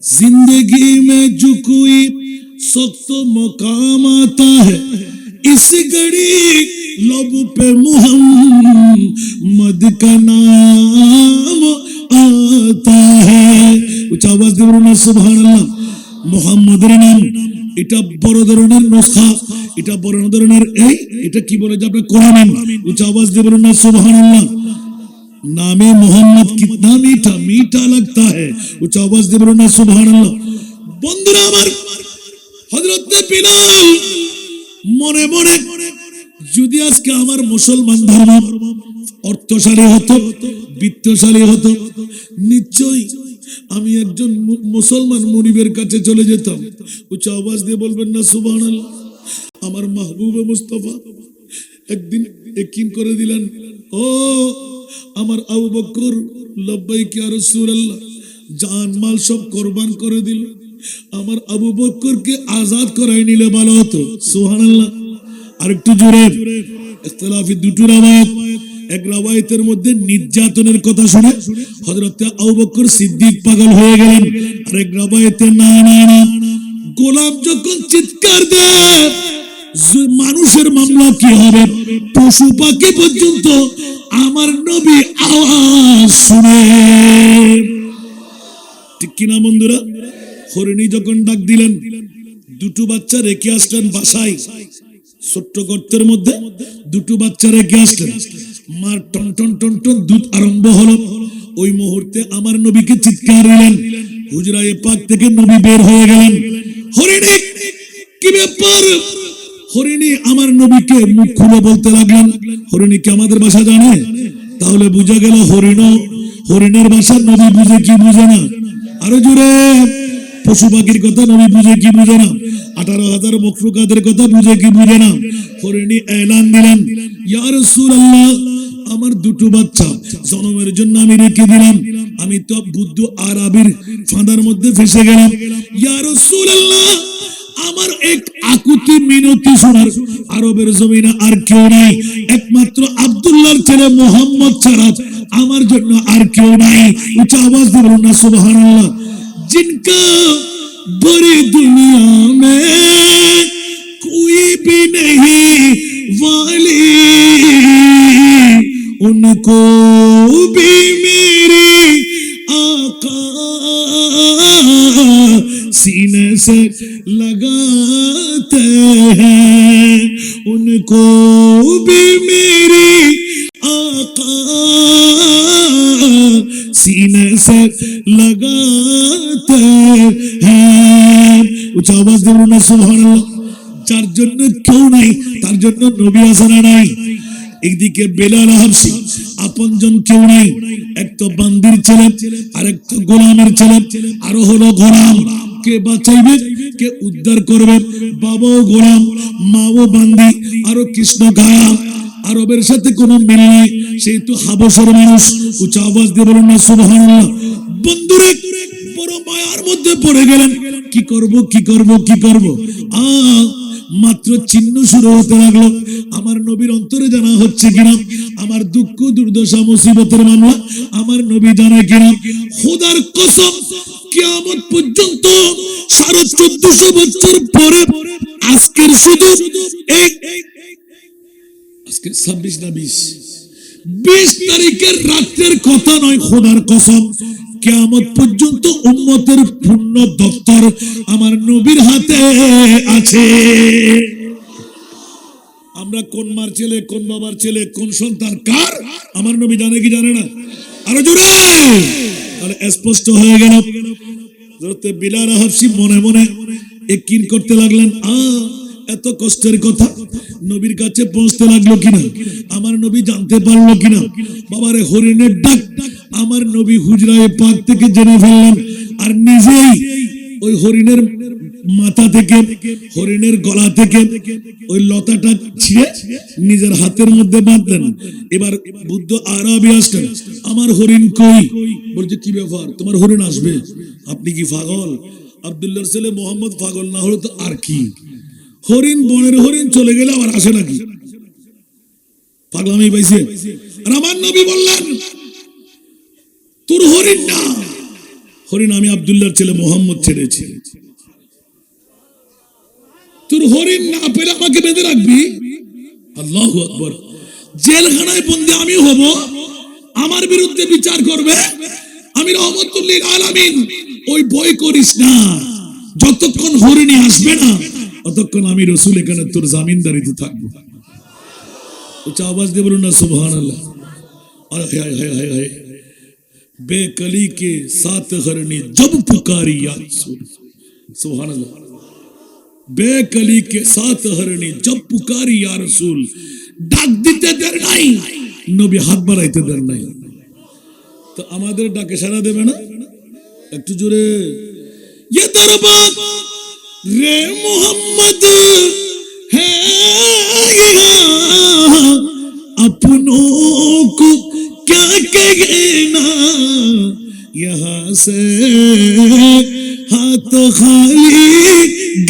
जिंदगी में जो कोई सख्त मकाम आता है, इस घड़ी लब पे मुहम्मद का नाम आता है। उच्च आवाज দিয়ে বলুন সুবহানাল্লাহ। মুহাম্মদের নাম, এটা বড় ধরনের নুসখা, এটা বড় ধরনের এটা কি বলে যে আপনার কোরআন। উচ্চ আওয়াজ দিয়ে বলুন সুবহানাল্লাহ। नामे मोहम्मद कितना मीठा मीठा लगता है। उच्च आवाज দিয়ে বলুন না সুবহানাল্লাহ। বন্ধুরা আমার, হযরতে বিলাল মনে মনে, যদি আজকে আমার মুসলমান ধর্ম অর্থশালী হতো, বিত্তশালী হতো, নিশ্চয়ই আমি একজন মুসলমান মুনিবের কাছে চলে যেতাম। উচ্চ আওয়াজ দিয়ে বলবেন না সুবহানাল্লাহ। আমার মাহবুবে মুস্তাফা একদিন ইয়াকিন করে দিলেন, ও আমার আবু বকর, লব্বাইক ইয়া রাসূলুল্লাহ, জান মাল সব কুরবান করে দিল, আমার আবু বকরকে আজাদ করাই নিলে ভালো হতো। সুবহানাল্লাহ। আরেকটু জোরে। ইখতিলাফি দুটো রাওয়ায়াত, এক রাওয়ায়াতের মধ্যে নির্যাতনের কথা শুনে হযরতে আবু বকর সিদ্দিক পাগল হয়ে গেলেন, আর এক রাওয়ায়াতে না না না, গোলাম যখন চিৎকার দেয় মানুষের মামলা কি হবে, পশু পাখি পর্যন্ত আমার নবী আওয়াজ শুনে। ঠিক কিনা বন্ধুরা? হরিণী যখন ডাক দিলেন, দুটো বাচ্চা রেখে আসলেন বাসায়, ছোট্ট গর্তের মধ্যে দুটো বাচ্চা রেখে আসলেন। মার টন টন টন টন দুধ আরম্ভ হলো। ওই মুহূর্তে আমার নবীকে চিৎকার দিলেন, হুজরায়ে পাক থেকে নবী বের হয়ে গেলেন। হরিণী, কি ব্যাপার? হরিণী আমার নবীকে মুখ খুলে বলতে লাগলেন। হরিণী কি আমাদের ভাষা জানে? তাহলে বুঝা গেল হরিণের ভাষা নবী বুঝে কি বুঝে না। আরো জোরে। পশু পাখির কথা নবী বুঝে কি বুঝে না। 18,000 মখলুকাতের কথা বুঝে কি বুঝে না। হরিণী এলান দিলেন, ইয়া রাসূলুল্লাহ, আমার দুটো বাচ্চা জন্মের জন্য আমি রেখে দিলাম, আমি তো বুদ্ধ আরবির ফাঁদার মধ্যে ফেসে গেলাম। ইয়া রাসূলুল্লাহ, আমার এক আকুতি মিনতি শোনার আরবের জমিনে আর কেউ নাই, একমাত্র আব্দুল্লাহর ছেলে মুহাম্মদ ছাড়া আমার জন্য আর কেউ নাই। উচ্চ আওয়াজ দিয়ে বলুন না সুবহানাল্লাহ। जिनका बड़ी दुनिया में कोई भी नहीं वाली, उनको भी मेरे आका सीने से लगाते हैं, उनको भी मेरे आका सीने से लगाते हैं। উচ্চ আওয়াজ দিয়ে বলুন না সুবহানাল্লাহ। যার জন্য কেউ নাই তার জন্য নবী আছে না নাই? একদিকে বেলাল হাবশী, আপনজন কেউ নাই, এক তো বান্দির ছেলে আর এক তো গোলামের ছেলে, আরো হলো গোলাম। কে বাঁচাইবে, কে উদ্ধার করবে? বাবাও গোলাম, মাও বান্দি, আরো কৃষ্ণ গায়া। আরবের সাথে কোনো মিল নেই, সেই তো হাবশের মানুষ। উচ্চ আওয়াজ দিয়ে বলুন না সুবহানাল্লাহ। বন্ধুরে বড় মায়ার মধ্যে পড়ে গেলেন, কি করব কি করব কি করব। মাত্র চিহ্ন শুরু হতে লাগলো। আমার নবীর অন্তরে জানা হচ্ছে কিনা, আমার দুঃখ দুর্দশা মুসিবতের মামলা আমার নবী জানে কিনা। খোদার কসম, কিয়ামত পর্যন্ত 1450 বছর পরে আজকের শুধু আজকে 26 না 20 তারিখের রাতের কথা নয়, খোদার কসম কিয়ামত পর্যন্ত উম্মতের পূর্ণ দপ্তর আমার নবীর হাতে আছে। আমরা কোন মার ছেলে, কোন বাবার ছেলে, কোন সন্তান কার, আমার নবী জানে কি জানে না? আরো জোরে, তাহলে স্পষ্ট হয়ে গেল। বিলাল হাবশী মনে মনে ইয়াকিন করতে লাগলেন, এত কষ্টের কথা নবীর কাছে পৌঁছতে লাগলো কিনা, আমার নবী জানতে পারলো কিনা। বাবারে হরিণের ডাক আমার নবী হুজরায়ে পাক থেকে জেনে ফেললেন, আর নিজেই ওই হরিণের মাথা থেকে, হরিণের গলা থেকে ওই লতাটা ছিঁড়ে নিজের হাতের মধ্যে বাঁধলেন। এবার বুদ্ধ আরবি আসলেন, আমার হরিণ কই? বলছে কি ব্যাপার, তোমার হরিণ আসবে? আপনি কি পাগল? আব্দুল্লাহর ছেলে মোহাম্মদ পাগল না হলো তো আর কি? হরিণ, বনের হরিণ চলে গেলে আবার আসে নাকি? পাগলামি পাইছে। আর আমার নবী বললেন, তোর হরিণ না, হরিণ আমি আব্দুল্লাহর ছেলে মোহাম্মদ ছেড়েছি। তোর হরিণ না পেলে আমাকে বেঁধে রাখবি? আল্লাহু আকবার। জেলখানায় বন্দী আমি হব, আমার বিরুদ্ধে বিচার করবে, আমি রহমতুল লিল আলামিন। ওই ভয় করিস না, যতক্ষণ হরিণী আসবে না ততক্ষণ আমি রাসূল এখানে তোর জামিনদারিতে থাকবো। উচ্চ আওয়াজ দিয়ে বলুন না সুবহানাল্লাহ। আরে হায় হায় হায় হায়, बेकली के साथ हरनी जब पुकारी या रसूल, सुभान अल्लाह। बेकली के साथ हरनी जब पुकारी या रसूल, ডাক দিতে দের নাই, নবী হাত বাড়াইতে দের নাই। তো আমাদের ডাকে সাড়া দেবে না? একটু জোরে, ये दरबार रे मोहम्मद है यहाँ, अपनों को क्या कहना, यहाँ से हाथ खाली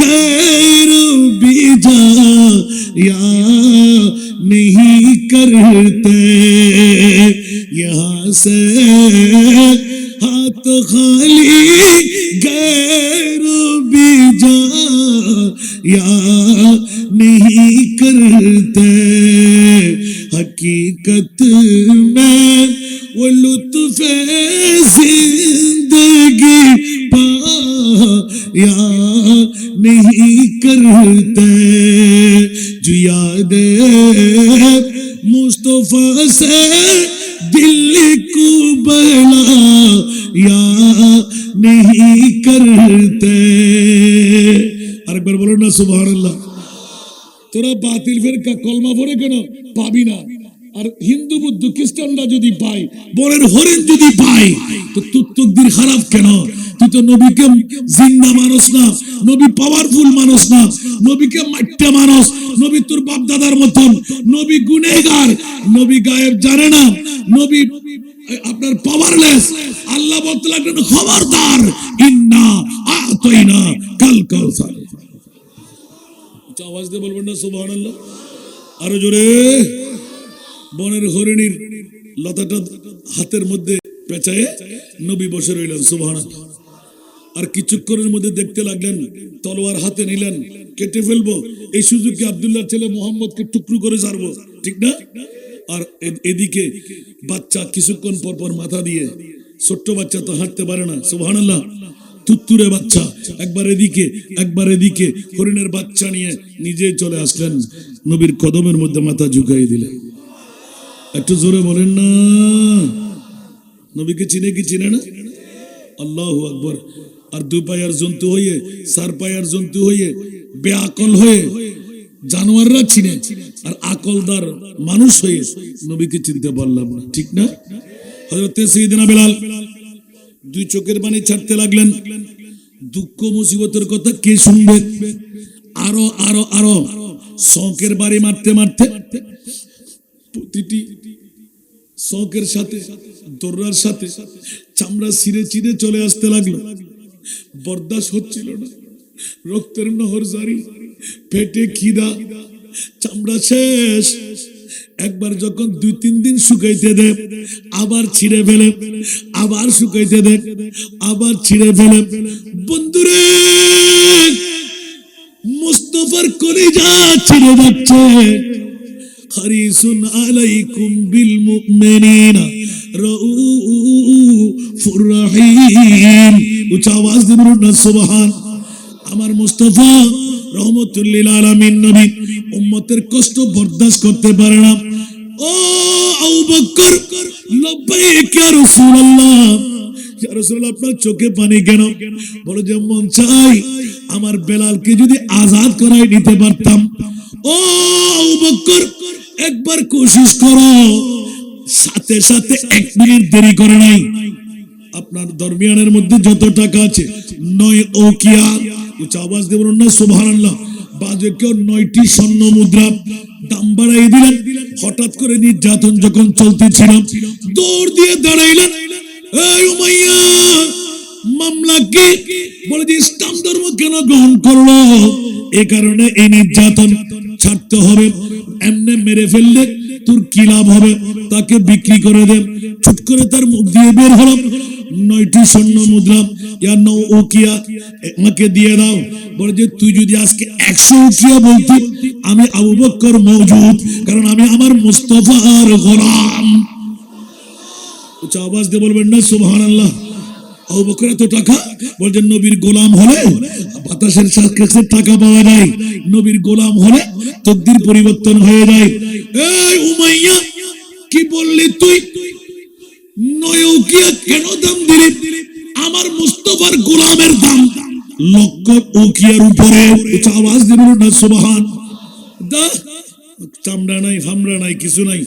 गैर भी जा या नहीं करते, यहाँ से हाथ खाली गैर भी जा या नहीं करते। हकीकत में वो लुत्फ जिंदगी पाया नहीं करते, जो याद मुस्तफा से दिल को बहलाया नहीं करते। আরেকবার বলুন না সুবহানাল্লাহ। তোরা বাতিল ফেরকা কলমা পড়ে কেন পাবি না? আর হিন্দু বুদ্ধ খ্রিস্টানরা যদি পায়, বনের হরিণ যদি পায়, তো তোর তকদির খারাপ কেন? তুই তো নবীকে জিন্দা মানুষ না, নবী পাওয়ারফুল মানুষ না, নবীকে মাট্টা মানুষ, নবী তোর বাপ দাদার মতন, নবী গুনেহগার, নবী গায়েব জানে না, নবী আপনার পাওয়ারলেস। আল্লাহ বলতে লাগলেন, খবরদার, ইন্না আতাইনা কাল কাউসার। আওয়াজ দিয়ে বলবেন না সুবহানাল্লাহ? আরো জোরে। বনের হরিণীর লতাটা হাতের মধ্যে পেঁচায়ে নবী বসে রইলেন, সুবহানাল্লাহ। আর কিছুক্ষণের মধ্যে দেখতে লাগলেন তলোয়ার হাতে নিলেন, কেটে ফেলবো, এই সুযোগে আব্দুল্লাহর ছেলে মোহাম্মদকে টুকরো করে ছাড়বো, ঠিক না? আর এদিকে বাচ্চা কিছুক্ষণ পর পর মাথা দিয়ে, ছোট্ট বাচ্চা তো হাঁটতে পারে না, সুবহানাল্লাহ, তুত্তুরে বাচ্চা, একবার এদিকে একবার এদিকে, হরিণের বাচ্চা নিয়ে নিজেই চলে আসলেন, নবীর কদমের মধ্যে মাথা ঝুঁকাই দিলেন। একটু জোরে বলেন না, নবীকে চিনে কি চিনে না? আল্লাহু আকবার। আর দুই পায়ার জন্তু হয়ে, চার পায়ার জন্তু হয়ে, বেআকল হয়ে জানোয়াররা চিনে, আর আকলদার মানুষ হয়ে নবীকে চিনতে পারলাম না, ঠিক না? হযরত সাইয়েদনা বেলাল দুই চোখের পানি ছাড়তে লাগলেন। দুঃখ মুসিবতের কথা কে শুনবে? আরো আরো আরো শখের বাড়ি মারতে মারতে প্রতিটি শখের সাথে, দৌড়ার সাথে চামড়া ছিঁড়ে চিড়ে চলে আসতে লাগলো। বরদাস্ত হচ্ছিল না, রক্তের নহর জারি, পেটে খিদা, চামড়া শেষ। একবার যখন 2-3 দিন শুকাইতে দে, আবার ছিঁড়ে ফেলে, আবার শুকাইতে দে, আবার ছিঁড়ে ফেলে। বন্ধুরে, মুস্তাফার কলিজা ছিঁড়ে যাচ্ছে। হারিসুন আলাইকুম বিল মুমিনিনা রাউফুর রহিম। উচ্চ আওয়াজ দিয়ে বলুন না সুবহান। আমার মুস্তাফা রহমতুল লিল আলামিন নবী উম্মতের কষ্ট বরদাস্ত করতে পারে না। ও আবু বকর, লব্বাইক ইয়া রাসূলুল্লাহ। ইয়া রাসূলুল্লাহ, আপনার চোখে পানি কেন? বলে যে মন চাই আমার বেলালকে যদি আজাদ করাই নিতে পারতাম। ও আবু বকর, একবার কোশিশ করো। সাথে সাথে 1 মিনিট দেরি করে নাই। আপনার দরমিয়ানের মধ্যে যত টাকা আছে 9 ওকিয়া, উচ্চ আওয়াজ দিয়ে বলুন না সুবহানাল্লাহ, বাজে কেউ 9টি স্বর্ণ মুদ্রা দাম বাড়াই দিলেন। হঠাৎ করে নির্যাতন যখন চলতেছিল, দৌড় দিয়ে দাঁড়াইলেন। এই উমাইয়া, মামলা কি? বলে যে ইসলাম ধর্ম কেন গ্রহণ করলো? এই কারণে এই নির্যাতন ছাড়তে হবে। এমনে মেরে ফেললে তোর কি লাভ হবে? তাকে বিক্রি করে দে। চুপ করে তার মুখ দিয়ে বের হলো 9টি স্বর্ণ মুদ্রা, ইয়া 9 ওকিয়া, আমাকে দিয়ে দাও। বলে যে তুই যদি আজকে 100 ওকিয়া বলতি, আমি আবু বকর মওজুদ, কারণ আমি আমার মুস্তাফার গোলাম। উচ্চ আওয়াজ দিয়ে বলবেন না সুবহানাল্লাহ। আবু বকর এত টাকা? বলছেন নবীর গোলাম হলে বাতাসের সাথে টাকা পাওয়া যায়, নবীর গোলাম হলে তকদির পরিবর্তন হয়ে যায়। এই উমাইয়া, কি বললি তুই? 9 ওকিয়া কেন দাম দিলি? আমার মুস্তাফার গোলামের দাম 1,00,000 ওকিয়ার উপরে। উচ্চ আওয়াজ দিয়ে বলুন না সুবহান। দা চামড়া নাই, ফামড়া নাই, কিছু নাই,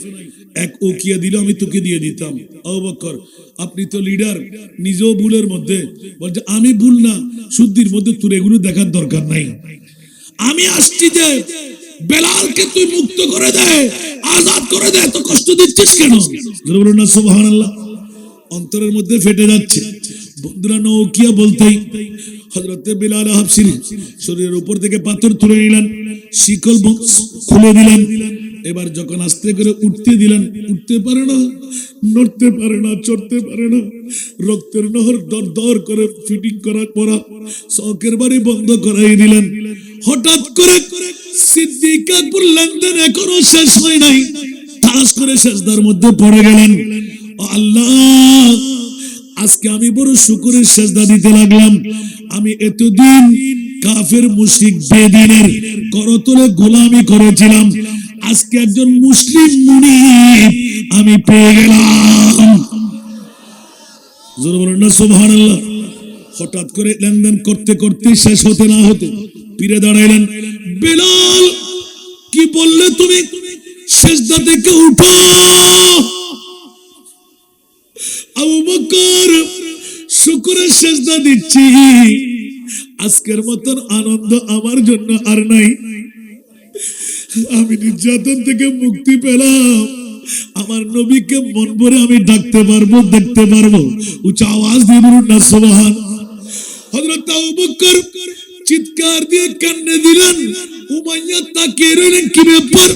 1 ওকিয়া দিলে আমি তোকে দিয়ে দিতাম। আবু বকর, আপনি তো লিডার, নিজেও ভুলের মধ্যে। বলছে আমি ভুল না, শুদ্ধির মধ্যে তোর এগুলো দেখার দরকার নাই। আমি আসছি যে বেলালকে তুই মুক্ত করে দে, আজাদ করে দে, তো কষ্ট দিচ্ছিস কেন? বলুন না সুবহানাল্লাহ। অন্তরের মধ্যে ফেটে যাচ্ছে। বন্ধুরা, নৌকিয়া বলতেই হযরতে বিলাল হাবশী শরীরের উপর থেকে পাথর তুলে নিলেন, শিকল খুলে দিলেন। এবার যখন আস্তে করে উঠতে দিলেন, উঠতে পারে না, নড়তে পারে না, চড়তে পারে না। রক্তের নহর দর দর করে ফিটিং করার পর শখের বাড়ি বন্ধ করাই দিলেন। হঠাৎ করে সিদ্দিক আকবর লেনদেন এখনো শেষ হয় নাই, ঠাস করে সেজদার মধ্যে পড়ে গেলেন। আল্লাহ, আজকে আমি বড় শুকরের সেজদা দিতে লাগলাম। আমি এতদিন কাফের মুশরিক বেদিনের করতলে গোলামি করেছিলাম, আজকে একজন মুসলিম মুনিব আমি পেয়ে গেলাম। জোরে বলেন না সুবহানাল্লাহ। হঠাৎ করে লেনদেন করতে করতে শেষ হতে না হতে ফিরে দাঁড়াইলেন। বেলাল, কি বললে তুমি? সেজদা থেকে উঠো। আবু বকর, শুকরের সেজদা দিচ্ছি, আজকের মতন আনন্দ আমার জন্য আর নাই। আমি নির্যাতন থেকে মুক্তি পেলাম, আমার নবীকে মন ভরে আমি ডাকতে পারবো, দেখতে পারবো। উচ্চ আওয়াজ দিয়ে বলুন না সুবহান। হযরত আবু বকর চিৎকার দিয়ে কান্নে দিলেন। উমাইয়া তাকিয়ে রইলেন, কি ব্যাপার,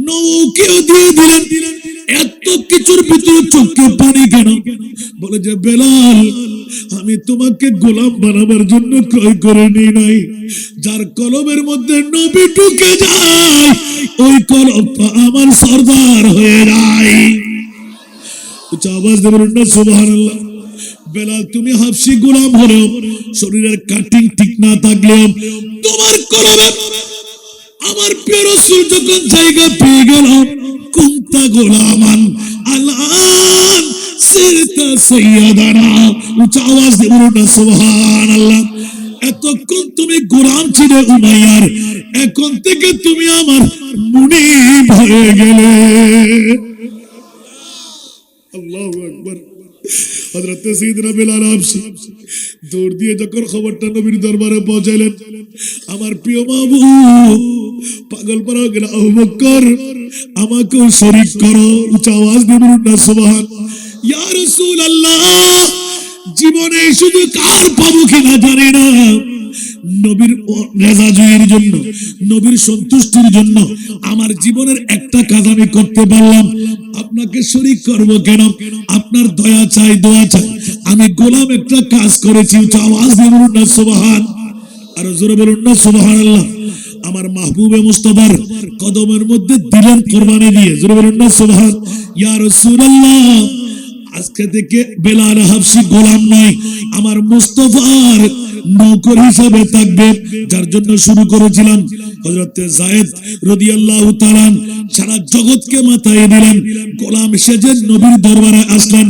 নৌকেও দিয়ে দিলেন। এত কিছুর ভিতরে চোখে পানি কেন? বলে যে বেলাল, আমি তোমাকে গোলাম বানাবার জন্য ক্রয় করে নিই নাই। যার কলমের মধ্যে নবী ঢুকে যায়, ওই কলমটা আমার সর্দার হয়ে যায়। আওয়াজ দেবেন না সুবহানাল্লাহ। বেলাল, তুমি হাফসি গোলাম হলেও শরীরের কাটিং ঠিক না থাকলেও তোমার কলমে আমার প্রিয় রাসূল যখন জায়গা পেয়ে গেল, কুনতা গোলামান আলান সিরতা সাইয়্যিদানা। উচ্চ আওয়াজ দিয়ে বলুন না সুবহানাল্লাহ। এতক্ষণ তুমি গোলাম ছিলে উমাইয়ার, এখন থেকে তুমি আমার মুনিব হয়ে গেলে। আল্লাহু আকবার। হযরত সাইয়েদনা বেলাল হাবশী দৌড় দিয়ে যখন খবরটা নবীর দরবারে পৌঁছালেন, আমার প্রিয় মাহবুব পাগল পারা গেল, আবু বকর আমাকেও শরীক করো। উচ্চ আওয়াজ দিয়ে বলুন না সুবহান। ইয়া রাসূলুল্লাহ, জীবনে শুধু কার পাবো কিনা জানি না, নবীর রেজাজুয়ের জন্য, নবীর সন্তুষ্টির জন্য আমার জীবনের একটা কাজ আমি করতে পারলাম, আপনাকে শরীক করব কেন? আপনার দয়া চাই, দোয়া চাই। আমি গোলাম একটা কাজ করেছি। উচ্চ আওয়াজ দিয়ে বলুন না সুবহান। আর জোরে বলুন না সুবহানাল্লাহ। আমার মাহবুবে মুস্তাফার কদমের মধ্যে দিলেন কোরবানি দিয়ে। জোরে বলুন না সুবহান। ইয়া রাসূলুল্লাহ, আজকে থেকে বেলাল হাবশী গোলাম নয়, আমার মুস্তাফার নৌকর হিসাবে থাকবে। যার জন্য শুরু করেছিলাম, হযরত যায়েদ রাদিয়াল্লাহু তাআলা সারা জগৎকে মাথায় দিলেন, গোলাম সেজে নবীর দরবারে আসলেন।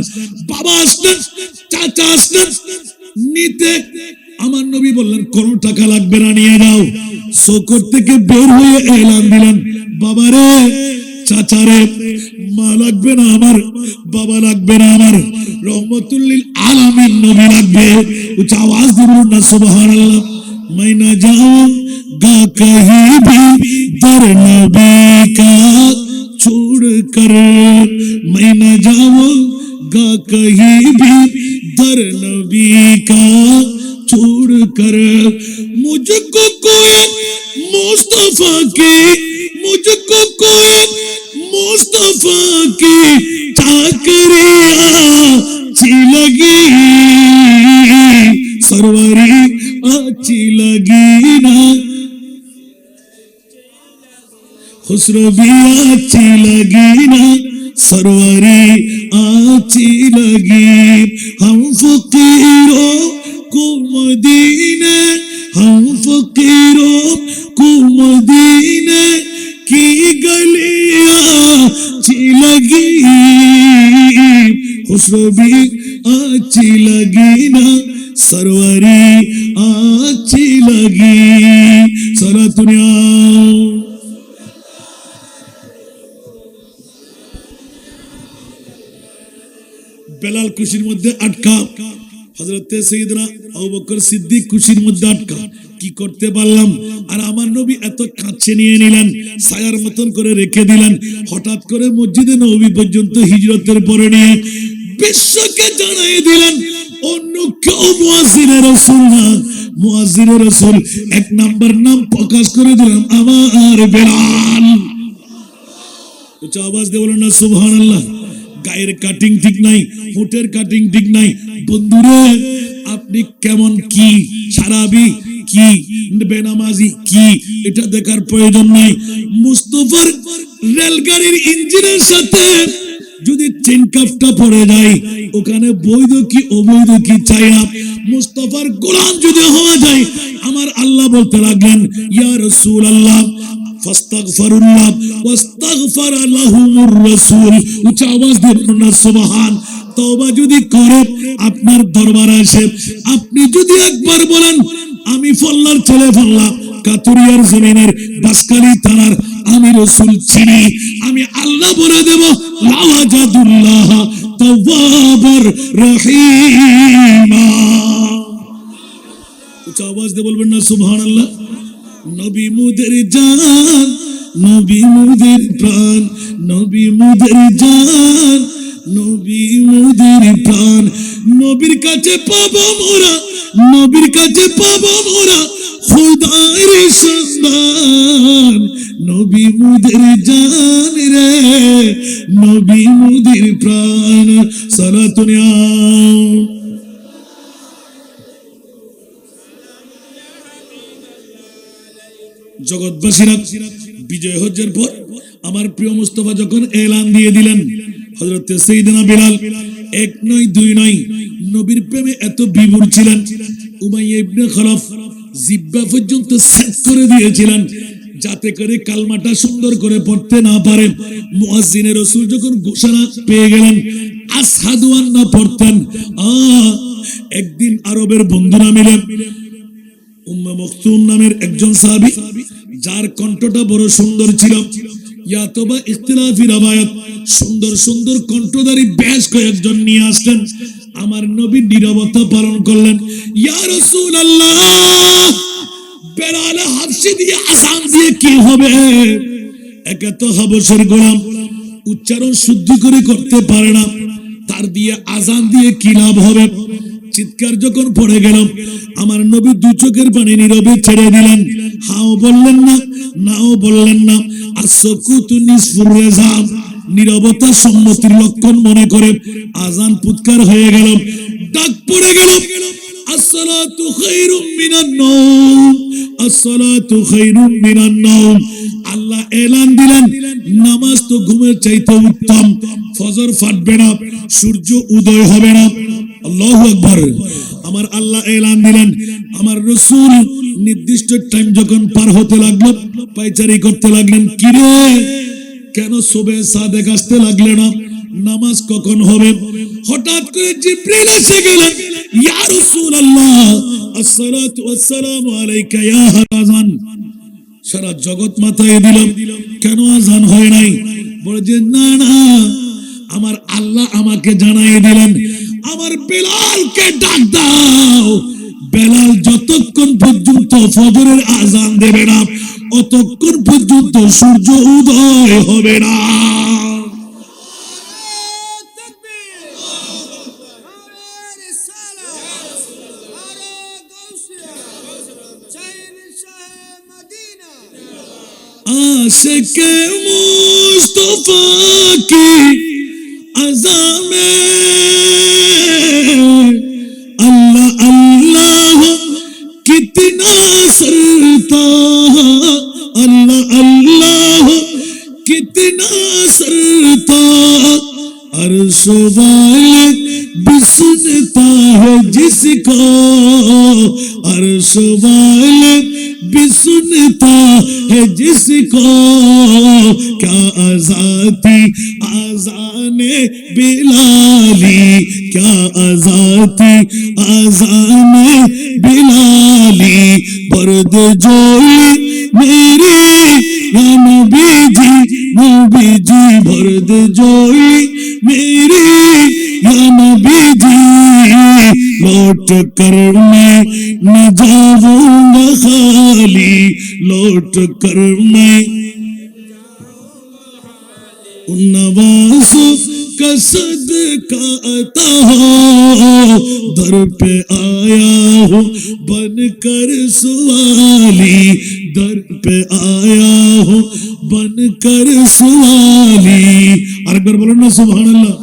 বাবা আসলেন, চাচা আসলেন নিতে। আমার নবী বললেন, কোনো টাকা লাগবে না, নিয়ে যাও। শোকর থেকে বের হয়ে এলান দিলেন, বাবারে, চাচারে, মা লাগবে না আমার, বাবা লাগবে না আমার, রহমতুল লিল আলামিন নবী লাগবে। উচ্চ আওয়াজ দিয়ে বলুন না সুবহানাল্লাহ। मैं न जाऊंगा कहीं भी दर नबी का छोड़ कर, मैं न जाऊंगा कहीं भी दर नबी का छोड़ कर। मुझको कोई मुस्तफा की, मुझको कोई मुस्तफा की चाकरियां अच्छी लगी, सरवरी अच्छी लगी ना, खुसरो भी अच्छी लगी ना, सरवरी अच्छी लगी। हम फकीरों को मदीने, हम फकीरों को मदीने की गलियां अच्छी लगी, खुसरो भी अच्छी लगी ना, सरवरी अच्छी लगी। सारा दुनिया বেলাল খুশির মধ্যে আটকা, হযরত সাইয়েদনা আবু বকর সিদ্দিক খুশির মধ্যে আটকা। কি করতে পারলাম? আর আমার নবী এত কাছে নিয়ে নিলেন, ছায়ার মতন করে রেখে দিলেন। হঠাৎ করে মসজিদে নববী পর্যন্ত হিজরতের পরে নিয়ে বিশ্বকে জানিয়ে দিলেন, অন্য কেউ মুয়াজ্জিনে রাসূল না, মুয়াজ্জিনে রাসূল এক নাম্বার নাম প্রকাশ করে দিলেন আমার বেলাল। উচ্চ আওয়াজ দিয়ে বলেন না সুবহানাল্লাহ। গায়ের কাটিং ঠিক নাই, হোটের কাটিং ঠিক নাই। বন্ধুরে, আপনি কেমন, কি সারাবি, কি বেনামাজি, কি এটা দেখার প্রয়োজন নাই। মুস্তাফার রেলগাড়ির ইঞ্জিনের সাথে যদি চেন কাপটা পড়ে যায়, ওখানে বৈধ কি অবৈধ কি চাই না। মুস্তাফার গোলাম যদি হওয়া যায়, আমার আল্লাহ বলতে লাগলেন, ইয়া রাসূলুল্লাহ ফাস্তাগফিরুল্লাহ ওয়াস্তাগফার লাহুমুর রাসূল। উচ্চ আওয়াজ দিয়ে বলুন না সুবহান। তওবা যদি করে আপনার দরবারে আসে, আপনি যদি একবার বলেন, আমি ফল্লার ছেলে ফল্লা, কাতুরিয়ার জমিনের বাসকালী থানার আমি রাসূল চিনি, আমি আল্লাহ বলে দেব লাওয়াজাদুল্লাহ তাওয়াবার রহিমা। উচ্চ আওয়াজ দিয়ে বলবেন না সুবহানাল্লাহ। নবী মুদের জান, নবী মুদের প্রাণ, নবী মুদের জান, নবী মুদের প্রাণ। নবীর কাছে পাবো মোরা, নবীর কাছে পাবো মোরা খুদার সন্তান নবী মুদের জান রে, নবী মুদের প্রাণ। সালাতুনিয়া জগৎবাসীরা বিজয় হজ্জের পর আমার প্রিয় মুস্তাফা যখন এলান দিয়ে দিলেন, হযরত সাইয়েদনা বিলাল এক নয় দুই নয় নবীর প্রেমে এত বিভোর ছিলেন, উমাইয়া ইবনে খলফ জিহ্বা পর্যন্ত সেট করে দিয়েছিলেন যাতে করে কালমাটা সুন্দর করে পড়তে না পারে। মুয়াজ্জিনে রাসূল যখন ঘোষণা পেয়ে গেলেন আশহাদু আন্না পড়তেন, একদিন আরবের বন্ধুরা মিলে উম্মে মখতুম নামের একজন সাহাবী যার কণ্ঠটা বড় সুন্দর ছিল, ইয়াতবা ইখতিলাফি রাবায়াত সুন্দর সুন্দর কণ্ঠধারী বেশ কয়েকজন নিয়ে আসলেন। আমার নবী নীরবতা পালন করলেন। ইয়া রাসূলুল্লাহ, বেলাল হাবশী দিয়ে আযান দিয়ে কি হবে? একে তো হাবশের গোলাম, উচ্চারণ শুদ্ধ করে করতে পারে না, তার দিয়ে আযান দিয়ে কি লাভ হবে? চিৎকার যখন পড়ে গেল, আমার নবী দু চোখের পানি নীরবে ছেড়ে দিলেন। হাও বললেন না, নাও বললেন না। আসকুতু নিসফুর রিজা, নীরবতা সম্মতির লক্ষণ মনে করে আযান পুৎকার হয়ে গেল। ডাক পড়ে গেল, আসসালাতু খায়রুম মিনান নাওম, আসসালাতু খায়রুম মিনান নাওম। আল্লাহ এলান দিলেন নামাজ তো ঘুমের চাইতে উত্তম, ফজর ফাটবে না, সূর্য উদয় হবে না। আল্লাহু আকবার। আমার আল্লাহ এলান দিলেন, আমার রাসূল নির্দিষ্ট টাইম যখন পার হতে লাগলো পায়চারি করতে লাগলেন, কিরে কেন সুবে সাদেক আসতে লাগলে না, নামাজ কখন হবে? হঠাৎ করে জিবরিল এসে গেলেন, ইয়া রাসূলুল্লাহ আসসালাতু ওয়াসসালামু আলাইকা ইয়া আযান। সারা জগৎ মাথায় দিল, কেন আযান হয় নাই? বলে যে না না, আমার আল্লাহ আমাকে জানাই দিলেন আমার বেলালকে ডাক দাও। বেলাল যতক্ষণ পর্যন্ত ফজরের আযান দেবে না অতক্ষণ পর্যন্ত সূর্য উদয় হবে না। आशिक़े मुस्तफ़ा की अज़ा में अल्लाह अल्लाह कितना सरता, अल्लाह अल्लाह कितना सरता। अर्श वाले भी सुनता है जिसको, अर्श वाले भी सुनता है जिसको। क्या आज़ाती आज़ाने बिलाली, क्या आज़ाती आज़ाने बिलाली। बर्द जोई मेरी या नबी जी, बर्द जोई मेरी या नबी जी। लौट कर मैं न जाऊंगा खाली, लौट कर मैं उन नवाज़ों का सदका अता हो। दर पे आया हूँ बनकर सवाली, दर पे आया हूँ बनकर सवाली। আরেকবার বলুন না সুবহানাল্লাহ।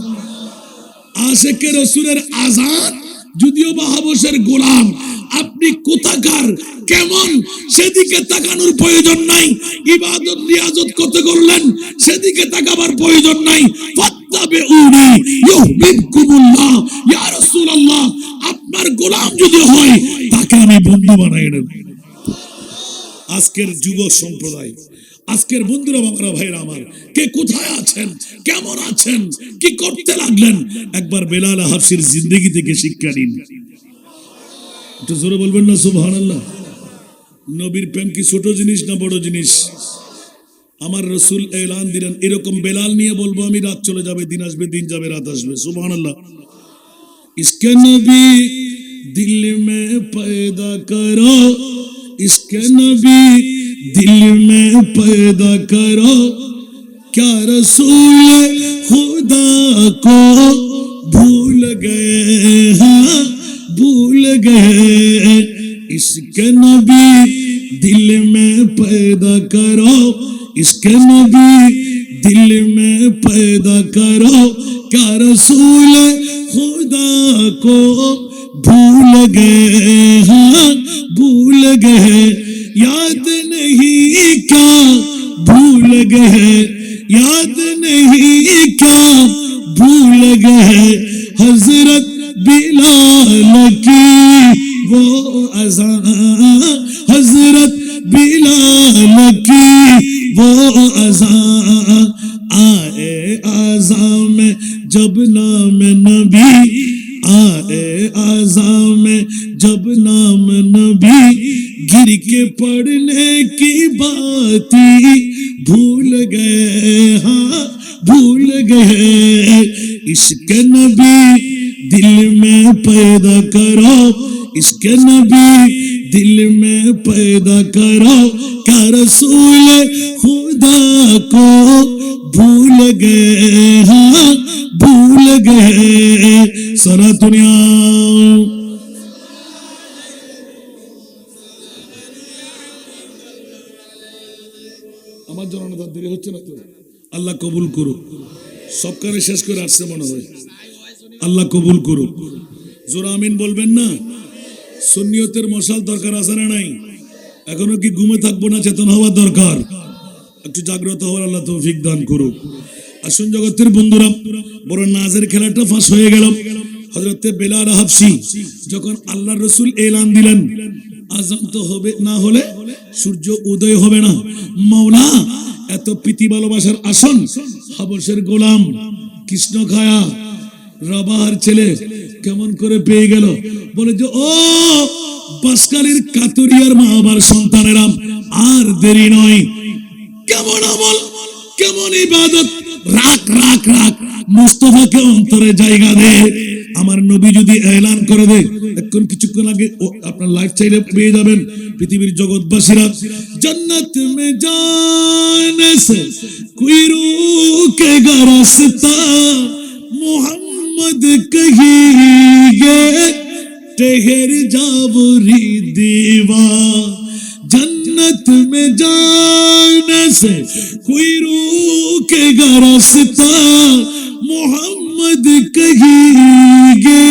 আশিকে রাসূলের আযান যদিও বা হাবশের গোলাম, আপনি কোথাকার কেমন সেদিকে তাকানোর প্রয়োজন নাই। ইবাদত রিয়াজত করতে করলেন সেদিকে তাকাবার প্রয়োজন নাই। ফাত্তাবিউনি ইউহিব্বুকুমুল্লাহ। ইয়া রাসূলুল্লাহ, আপনার গোলাম যদি হয় তাকে আমি বন্ধু বানাই নেব। আজকের যুব সম্প্রদায়, আজকের বন্ধুরা, বাবারা, ভাইরা আমার, কে কোথায় আছেন, কেমন আছেন, কি করতে লাগলেন, একবার বেলাল হাবশীর জিন্দেগি থেকে শিক্ষা নিন। একটু জোরে বলবেন না সুবহানাল্লাহ। নবীর প্রেম কি ছোট জিনিস না বড় জিনিস? আমার রাসূল এলান দিলেন, এরকম বেলাল নিয়ে বলবো আমি, রাত চলে যাবে, দিন আসবে, দিন যাবে, রাত আসবে। সুবহানাল্লাহ। ইসকে নবী দিল মে পয়দা করো, ইসকে নবী दिल में पैदा करो। क्या रसूल खुदा को भूल गए, हाँ भूल गए। इश्क नबी दिल में पैदा करो, इश्क नबी दिल में पैदा करो, क्या रसूल खुदा को भूल गए, हाँ भूल गए, याद नहीं क्या भूल गए, याद नहीं क्या भूल गए, हजरत बिलाल की वो अज़ान, हजरत बिलाल की वो अज़ान, आए आज़ान में जब नाम नबी, आए आज़ान में जब नाम नबी, गिर के पढ़ने की बात भूल गए, हाँ भूल गए, इश्क नबी दिल में पैदा करो, इश्क नबी दिल में पैदा करो, क्या रसूल खुदा को भूल गए, हाँ भूल गए, सारा दुनिया আমার জন্য তার দেরি হচ্ছে না তো, আল্লাহ কবুল করুক, সব কানে শেষ করে আসছে মনে হয়, আল্লাহ কবুল করুক, জোরে আমিন বলবেন না? সুন্নিয়তের মশাল দরকার আছে না নাই? এখনো কি ঘুমে থাকবো না, চেতন হওয়ার দরকার, একটু জাগ্রত হওয়ার আল্লাহ তৌফিক দান করুক। আসুন জগতের বন্ধুরা, বড় নাজের খেলাটা ফাঁস হয়ে গেল। হযরত বেলাল হাবশী যখন আল্লাহর রাসূল এলান দিলেন আযান তো হবে, না হলে সূর্য উদয় হবে না, মাওলা এত প্রীতি ভালোবাসার আসন হাবশের গোলাম কৃষ্ণ খায়া রাবার ছেলে কেমন করে পেয়ে গেল, বলে যে ও বাসকালীর কাতরিয়ার মা আমার সন্তানেরা, আর দেরি নয়, কেমন আমল কেমন ইবাদত, রাখ রাখ রাখ, মুস্তাফাকে অন্তরে জায়গা দে। আমার নবী যদি এলান করে দে, এখন কিছুক্ষণ আগে আপনার লাইফ চাইলে পেয়ে যাবেন পৃথিবীর জগৎবাসীরা, জান্নাত মে জানে সে কোই রুকেগা রাস্তা, মোহাম্মদ কহিয়ে ठहर जाओ री दीवा, जन्नत में जाने से कोई रोकेगा रास्ता, मोहम्मद कहिए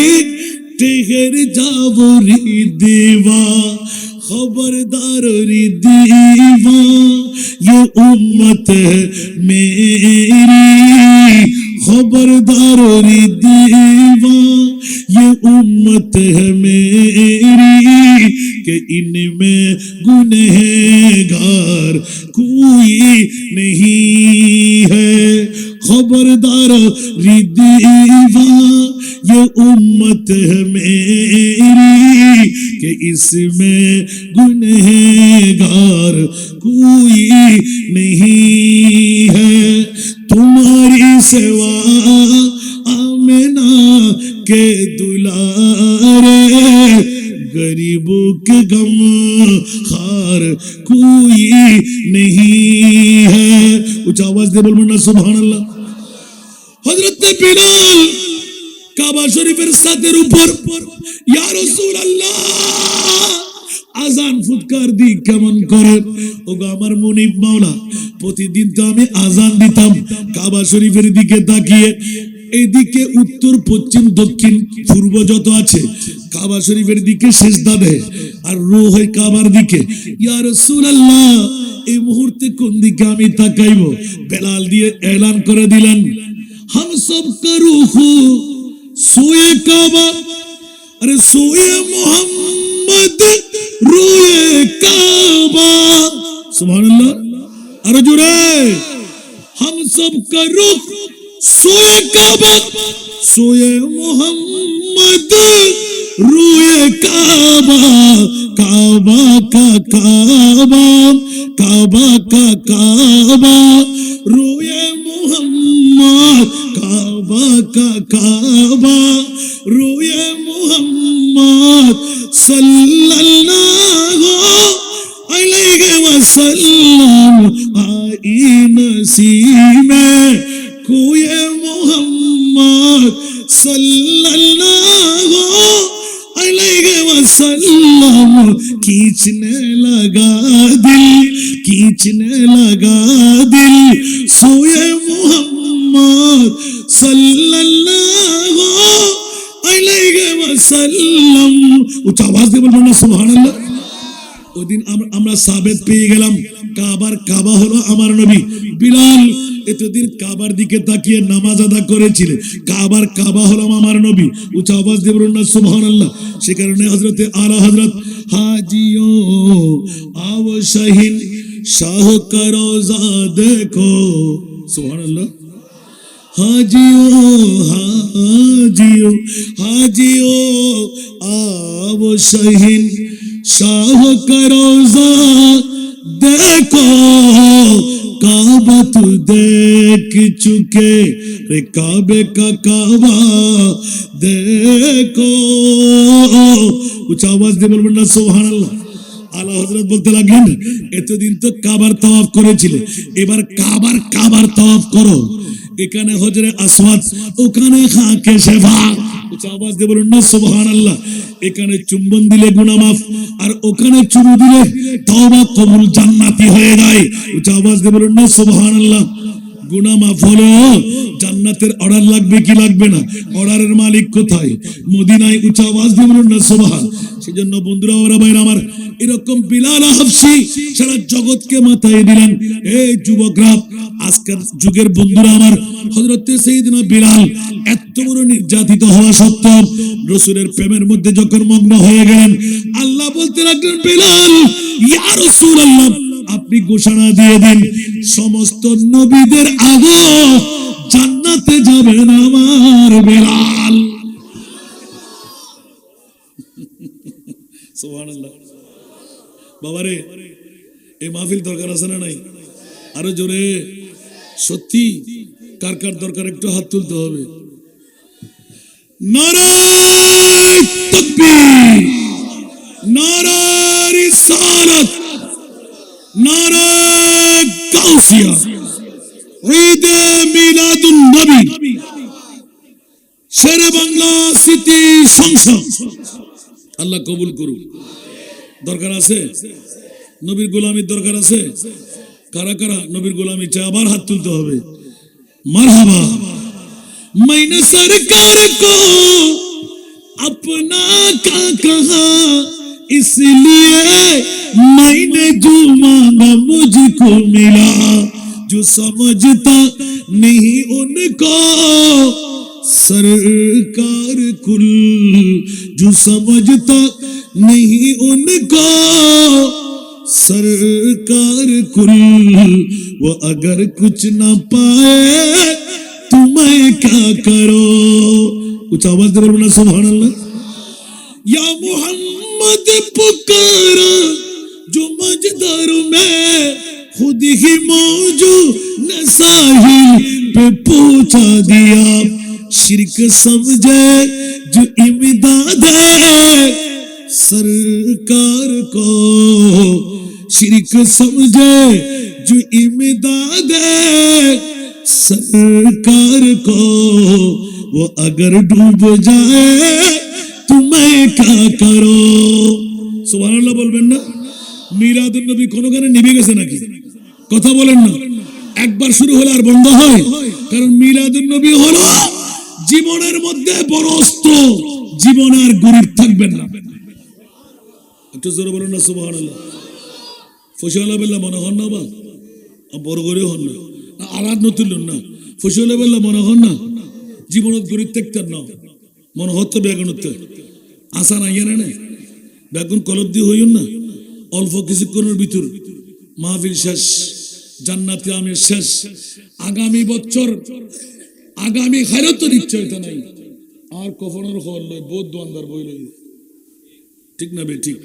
ठहर जाओ री दीवा, खबरदार री दीवा ये उम्मत है मेरी, खबरदार री दीवा ये उम्मत है मेरी, कि इनमें गुनहगार कोई नहीं है, खबरदार री दीवा ये उम्मत है मेरी, कि इसमें गुनहगार कोई नहीं है, तुम्हारी सेवा आमिना के दुलारे, गरीबों के गम खार कोई नहीं है, उच्च आवाज दे बोलना सुभान अल्लाह। हजरत बिलाल কাবা শরীফের ছাদের উপর, ইয়া রাসূলুল্লাহ আযান ফুৎকার দি কেমন করে, ওগো আমার মুনিব মাওলা, প্রতিদিন তো আমি আযান দিতাম কাবা শরীফের দিকে তাকিয়ে, এইদিকে উত্তর পশ্চিম দক্ষিণ পূর্ব যত আছে কাবা শরীফের দিকে সিজদা দেয়, আর রূহ হয় কাবার দিকে, ইয়া রাসূলুল্লাহ এই মুহূর্তে কোন দিকে আমি তাকাইব? বেলাল দিয়ে এলান করে দিলেন, हम सब का रूह सोए काबा, अरे सोए मोहम्मद रोए काबा, सुभान अल्लाह, अरे जुरे हम सब का रूह सोए काबा, सोए मोहम्मद रोए काबा, काबा का काबा, काबा का काबा रोए मोहम्मद, काबा का काबा रोए मोहम्मद सल्लल्लाहु अलैहि वसल्लम, आई नसीमे कोए मोहम्मद सल्लल्लाहु अलैहि वसल्लम खींचने लगा दिल सोए मोहम्मद सल्लल्लाहु अलैहि वसल्लम। উচ্চ আওয়াজ দিয়ে বলবেন না সুবহানাল্লাহ। ওই দিন আমরা সাবেত পেয়ে গেলাম কাবা হলো আমার নবী। বিলাল এতদিন কাবার দিকে তাকিয়ে নামাজ আদা করেছিলেন, কাবা হলো আমার নবী। উচ্চ আওয়াজ দিয়ে বলুন না সুবহানাল্লাহ। সে কারণে হযরতে আলা হযরত হাজিও আও শাহিন শাহ কা রোজা দেখো, সুবহানাল্লাহ। हाजियो आओ शहीन शाह का रोजा देखो, काबा तू देख चुके रे काबे का काबा देखो। उच्च आवाज দিয়ে বলবেন না সুবহানাল্লাহ। আলা হযরত বলতে লাগলেন এতদিন তো কাবার তাওয়াফ করেছিলে, এবার কাবার তাওয়াফ করো। এখানে হজরে আসওয়াদ, ওখানে খাকে শেফা। উচ্চ আওয়াজ দিয়ে বলুন না সুবহানাল্লাহ। এখানে চুম্বন দিলে গুনাহ মাফ, আর ওখানে চুমু দিলে তওবা কবুল জান্নাতি হয়ে যায়। উচ্চ আওয়াজ দিয়ে বলুন না সুবহানাল্লাহ। গুনাহ মাফ হলো জান্নাতের অর্ডার লাগবে কি লাগবে না? অর্ডারের মালিক কোথায়? মদিনায়। উচ্চ আওয়াজ দিয়ে বলুন না সুবহান। সেজন্য বন্ধুরা ওরা ভাইরা আমার, এরকম বিলাল হাবশী সারা জগৎকে মাথায় দিলেন। এই যুবকরা, আজকের যুগের বন্ধুরা আমার, হযরতে সাইয়েদনা বিলাল এত বড় নির্যাতিত হওয়া সত্ত্বেও রাসূলের প্রেমের মধ্যে যখন মগ্ন হয়ে গেলেন, আল্লাহ বলতে লাগলেন বিলাল, ইয়া রাসূলুল্লাহ, আপনি ঘোষণা দিয়ে দিন সমস্ত নবীদের আগে জান্নাতে যাবেন আমার বিলাল। সুবহানাল্লাহ। বাবারে, এই মাহফিল দরকার আছে না নাই? আরো জোরে। সত্যি কার কার দরকার একটু হাত তুলতে হবে। নারায়ে তাকবীর, নারায়ে রিসালাত, নারায়ে গাউসিয়া, ঈদে মিলাদুন নবী, শেরে বাংলা স্মৃতি সংসদ। আল্লাহ কবুল করুক। দরকার আছে নবীর গোলামির দরকার আছে। কারা কারা নবীর গোলামি চায়? আবার হাত তুলতে হবে। মারহাবা। मैंने सरकार को अपना का कहा, इसलिए मैंने जो मांगा मुझको मिला, जो समझता नहीं उनको सरकार कुल, जो समझता नहीं उनको सरकार कुल, वो अगर कुछ ना पाए तुम्हें क्या करो। कुछ आवाज दे बोलना सुभानअल्लाह। या मोहम्मद पुकारा जो मजदर में खुद ही मौजूद न साहिल पे पहुंचा दिया, शिरक समझे जो इमदाद सरकार को, शिरक समझे जो इमदाद सरकार को, वो अगर डूब जाए तुम्हें क्या करो। সুবহানাল্লাহ বলবেন না? মিলাদুন নবী কোনখানে নিভে গেছে নাকি? কথা বলেন না। একবার শুরু হলে আর বন্ধ হয়? কারণ মিলাদুন নবী হলো জীবনের মধ্যে বড় অস্ত্র, জীবনে আর গরিব থাকবেন না। একটু জোরে বলুন না সুবহানাল্লাহ। ফসল বেল্লা মনে হন না, বা বড় করে হন না, আলাদ নতুন না, ফসল বেল্লা মনে হন না, জীবনত গরিব থাকতেন না, মনে হতো বেগুন আসা নাই না, বেগুন কলব দিয়ে হইন না। অল্প কিছুক্ষণের ভিতর মাহফিল শেষ, জান্নাতে আমের শেষ। আগামী বছর আগামী খায়রত নিশ্চয়তা নাই। আর কখনোর হল নয়, বোধ দোয়ানদার বই লই। ঠিক না বে ঠিক?